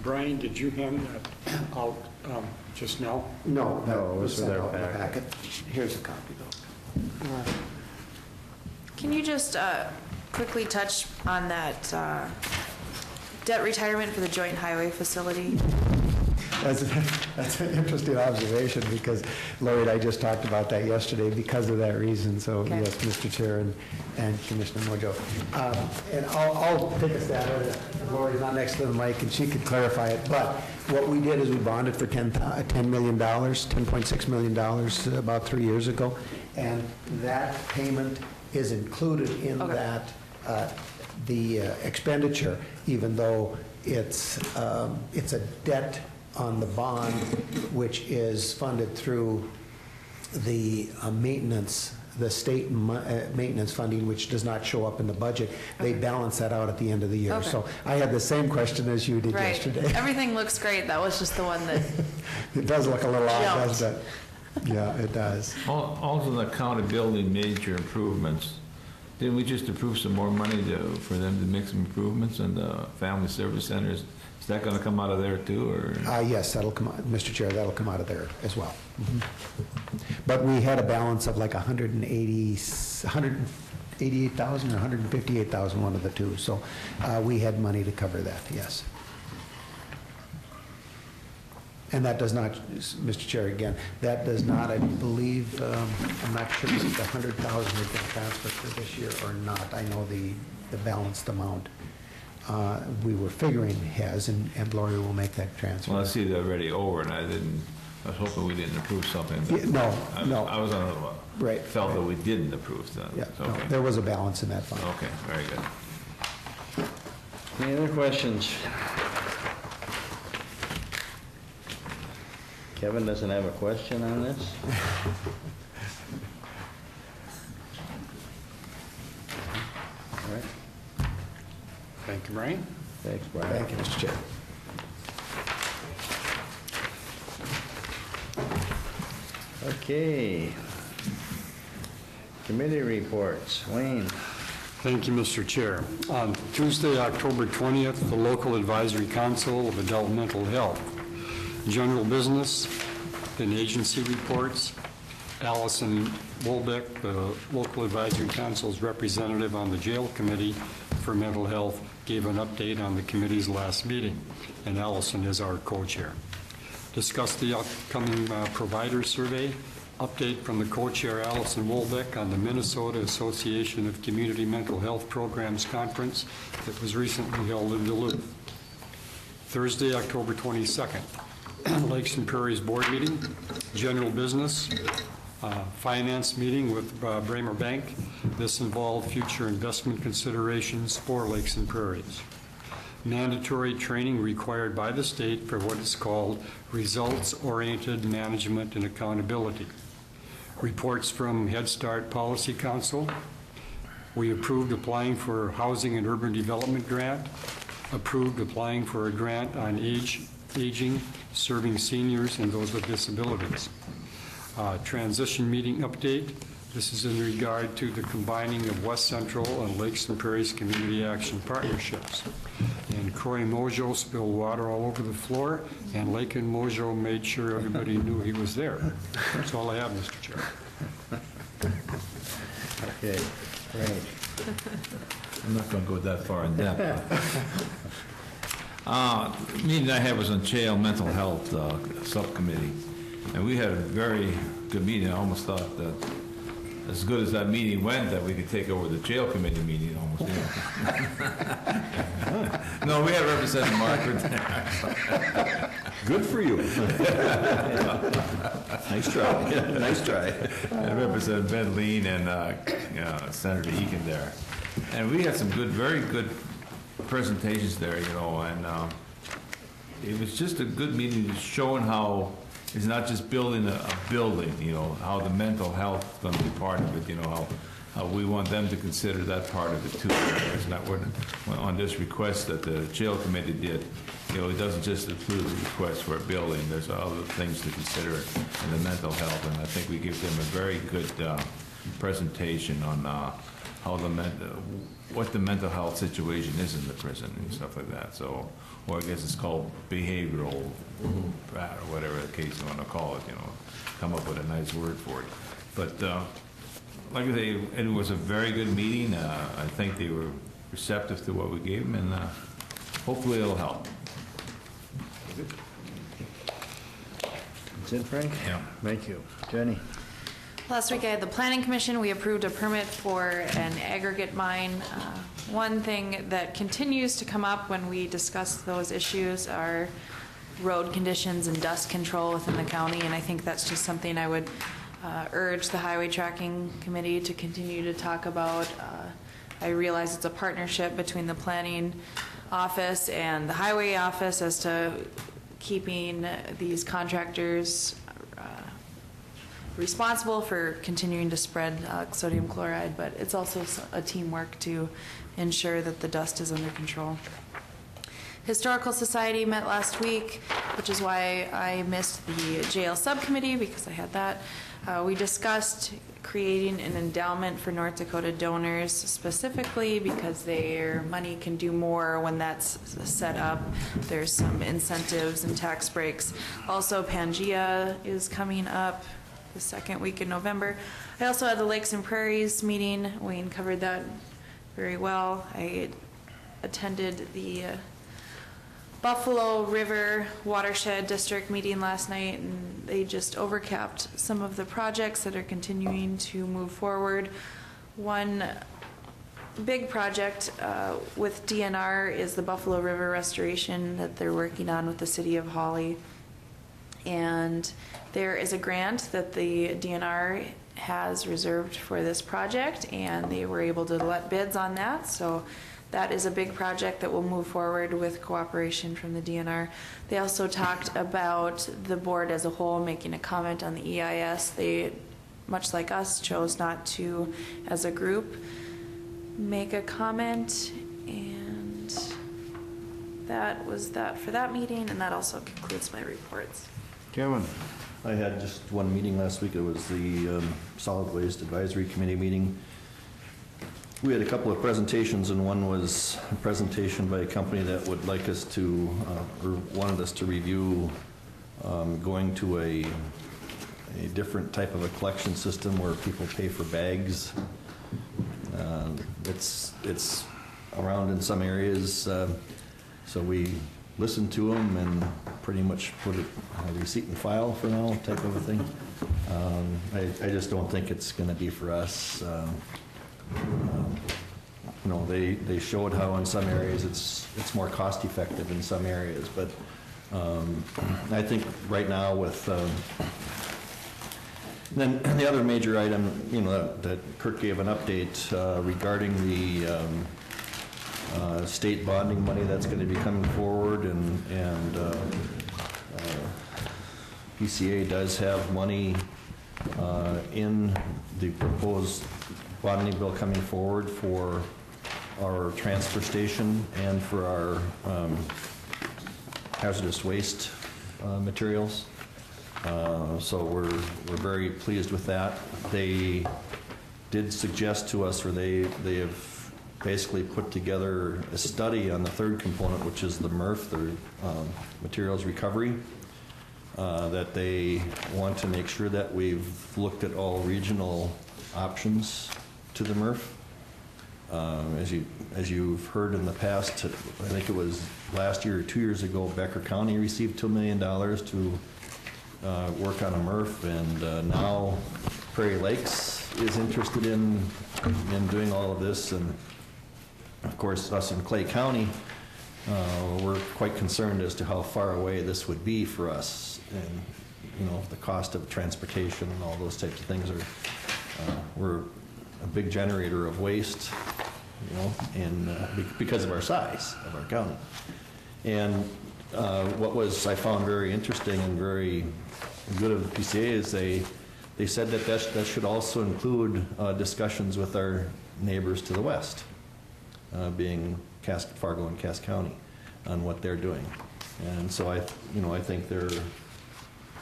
Brian, did you hand that out just now? No, that No, it was was sent with our out in the packet. packet. Here's a copy though. Can you just quickly touch on that debt retirement for the joint highway facility? That's an interesting observation because Lori and I just talked about that yesterday because of that reason. So Okay. yes, Mr. Chair and Commissioner Mojo. And I'll take a stab at it. Lori's not next to the mic and she could clarify it. But what we did is we bonded for $10 million, $10.6 million about 3 years ago. And that payment is included in that, the expenditure, even though it's a debt on the bond, which is funded through the maintenance, the state maintenance funding, which does not show up in the budget. They balance that out at the end of the year. Okay. So I had the same question as you did Right. yesterday. Everything looks great. That was just the one that, It does look a little odd, Jumped. doesn't it? Yeah, it does. Also, the accountability major improvements. Didn't we just approve some more money for them to make some improvements in the family service centers? Is that going to come out of there too, or? Yes, that'll come, Mr. Chair, that'll come out of there as well. But we had a balance of like 188,000 or 158,000, one of the two. So we had money to cover that, yes. And that does not, Mr. Chair, again, that does not, I believe, I'm not sure if the 100,000 has been transferred for this year or not. I know the balanced amount we were figuring has, and Lori will make that transfer. Well, I see they're already over, and I was hoping we didn't approve something. Yeah, no. I was on Right. felt that we didn't approve that. Yeah, Okay. no, there was a balance in that fund. Okay, very good. Any other questions? Kevin doesn't have a question on this? All right. Thank you, Brian. Thanks, Brian. Thank you, Mr. Chair. Okay. Committee reports. Wayne. Thank you, Mr. Chair. On Tuesday, October 20th, the Local Advisory Council of Adult Mental Health. General business and agency reports. Allison Wolbeck, the Local Advisory Council's representative on the Jail Committee for Mental Health, gave an update on the committee's last meeting, and Allison is our co-chair. Discussed the upcoming provider survey, update from the co-chair Allison Wolbeck on the Minnesota Association of Community Mental Health Programs Conference that was recently held in Duluth. Thursday, October 22nd, Lakes and Prairies Board meeting, general business, finance meeting with Bramer Bank. This involved future investment considerations for Lakes and Prairies. Mandatory training required by the state for what is called results-oriented management and accountability. Reports from Head Start Policy Council. We approved applying for Housing and Urban Development Grant. Approved applying for a grant on aging, serving seniors and those with disabilities. Transition meeting update. This is in regard to the combining of West Central and Lakes and Prairies Community Action Partnerships. And Croy Mojo spilled water all over the floor, and Lake and Mojo made sure everybody knew he was there. That's all I have, Mr. Chair. Okay, great. I'm not going to go that far in depth. Meeting I had was on jail mental health subcommittee, and we had a very good meeting. I almost thought that as good as that meeting went, that we could take over the jail committee meeting almost. You know. No, we had Representative Margaret there. Good for you. Nice try. Nice try. And Representative Ben Lean and Senator Egan there. And we had some good, very good presentations there, you know, and it was just a good meeting, showing how it's not just building a building, you know, how the mental health is going to be part of it, you know, how we want them to consider that part of it too. It's not on this request that the jail committee did, you know, it doesn't just include the request for a building. There's other things to consider in the mental health, and I think we give them a very good presentation on how what the mental health situation is in the prison and stuff like that. So, or I guess it's called behavioral, or whatever the case you want to call it. You know, come up with a nice word for it. But like I say, it was a very good meeting. I think they were receptive to what we gave them, and hopefully it'll help. That's it, Frank? Yeah. Thank you. Jenny? Last week I had the Planning Commission. We approved a permit for an aggregate mine. One thing that continues to come up when we discuss those issues are road conditions and dust control within the county, and I think that's just something I would urge the Highway Tracking Committee to continue to talk about. I realize it's a partnership between the Planning Office and the Highway Office as to keeping these contractors responsible for continuing to spread sodium chloride, but it's also a teamwork to ensure that the dust is under control. Historical Society met last week, which is why I missed the jail subcommittee, because I had that. We discussed creating an endowment for North Dakota donors, specifically because their money can do more when that's set up. There's some incentives and tax breaks. Also, Pangea is coming up the second week in November. I also had the Lakes and Prairies meeting. Wayne covered that very well. I attended the Buffalo River Watershed District meeting last night, and they just overcapped some of the projects that are continuing to move forward. One big project with DNR is the Buffalo River restoration that they're working on with the city of Hawley. And there is a grant that the DNR has reserved for this project, and they were able to let bids on that. So that is a big project that will move forward with cooperation from the DNR. They also talked about the board as a whole making a comment on the EIS. They, much like us, chose not to, as a group, make a comment. And that was that for that meeting, and that also concludes my reports. Kevin? I had just one meeting last week. It was the Solid Waste Advisory Committee meeting. We had a couple of presentations, and one was a presentation by a company that would like us to, or wanted us to review going to a different type of a collection system where people pay for bags. It's around in some areas, so we listened to them and pretty much put it a receipt and file for now type of a thing. I just don't think it's going to be for us. You know, they showed how in some areas it's more cost effective in some areas, but I think right now with then the other major item, you know, that Kurt gave an update regarding the state bonding money that's going to be coming forward, and PCA does have money in the proposed bonding bill coming forward for our transfer station and for our hazardous waste materials. So we're very pleased with that. They did suggest to us, or they have basically put together a study on the third component, which is the MRF, the materials recovery, that they want to make sure that we've looked at all regional options to the MRF. As you've heard in the past, I think it was last year or 2 years ago, Becker County received $2 million to work on a MRF, and now Prairie Lakes is interested in doing all of this. And of course, us in Clay County, we're quite concerned as to how far away this would be for us, and you know, the cost of transportation and all those types of things are. We're a big generator of waste, you know, and because of our size of our county. And what I found very interesting and very good of the PCA is they said that should also include discussions with our neighbors to the west, being Fargo and Cass County, on what they're doing. And so I think they're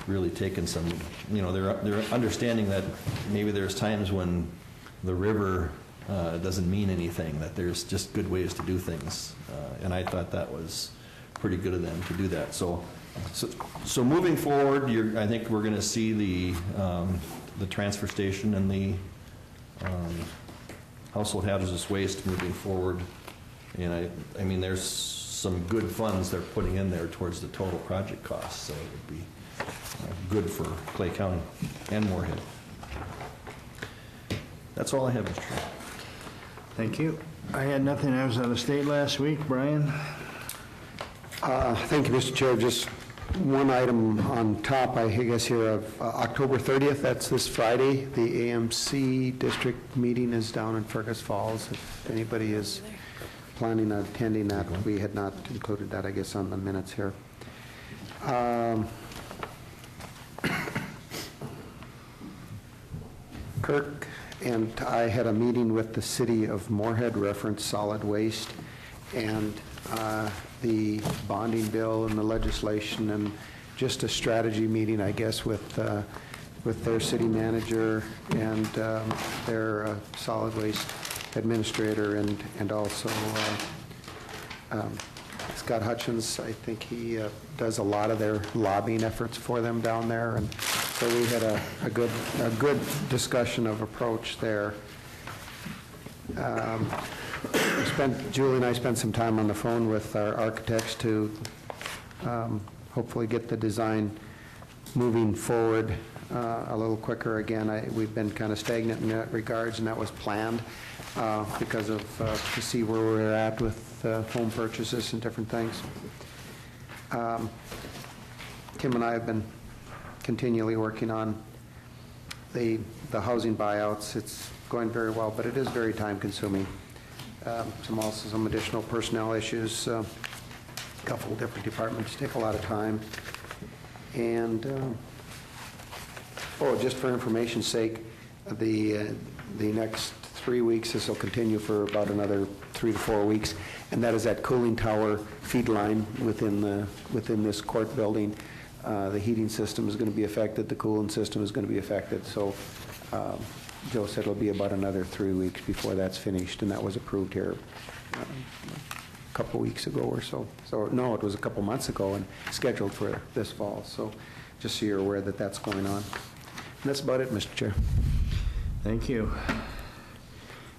really taking some, you know, they're understanding that maybe there's times when the river doesn't mean anything, that there's just good ways to do things. And I thought that was pretty good of them to do that. So moving forward, I think we're going to see the transfer station and the household hazardous waste moving forward. And I mean, there's some good funds they're putting in there towards the total project cost, so it would be good for Clay County and Moorhead. That's all I have, Mr. Chair. Thank you. I had nothing. I was out of state last week. Brian? Thank you, Mr. Chair. Just one item on top, I guess, here of October 30th. That's this Friday. The AMC district meeting is down in Fergus Falls. If anybody is planning on attending that, we had not included that, I guess, on the minutes here. Kirk and I had a meeting with the city of Moorhead, reference solid waste, and the bonding bill and the legislation, and just a strategy meeting, I guess, with their city manager and their solid waste administrator, and also Scott Hutchins. I think he does a lot of their lobbying efforts for them down there, and so we had a good discussion of approach there. Julie and I spent some time on the phone with our architects to hopefully get the design moving forward a little quicker. Again, we've been kind of stagnant in that regards, and that was planned because of to see where we're at with home purchases and different things. Kim and I have been continually working on the housing buyouts. It's going very well, but it is very time consuming. Some additional personnel issues. A couple of different departments take a lot of time. And just for information's sake, the next 3 weeks, this will continue for about another 3 to 4 weeks, and that is that cooling tower feed line within this court building. The heating system is going to be affected, the cooling system is going to be affected, so Joe said it'll be about another 3 weeks before that's finished, and that was approved here a couple weeks ago or so. No, it was a couple months ago and scheduled for this fall, so just so you're aware that that's going on. And that's about it, Mr. Chair. Thank you.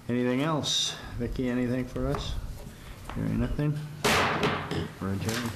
Anything else? Vicki, anything for us? Hearing nothing? We're adjourned.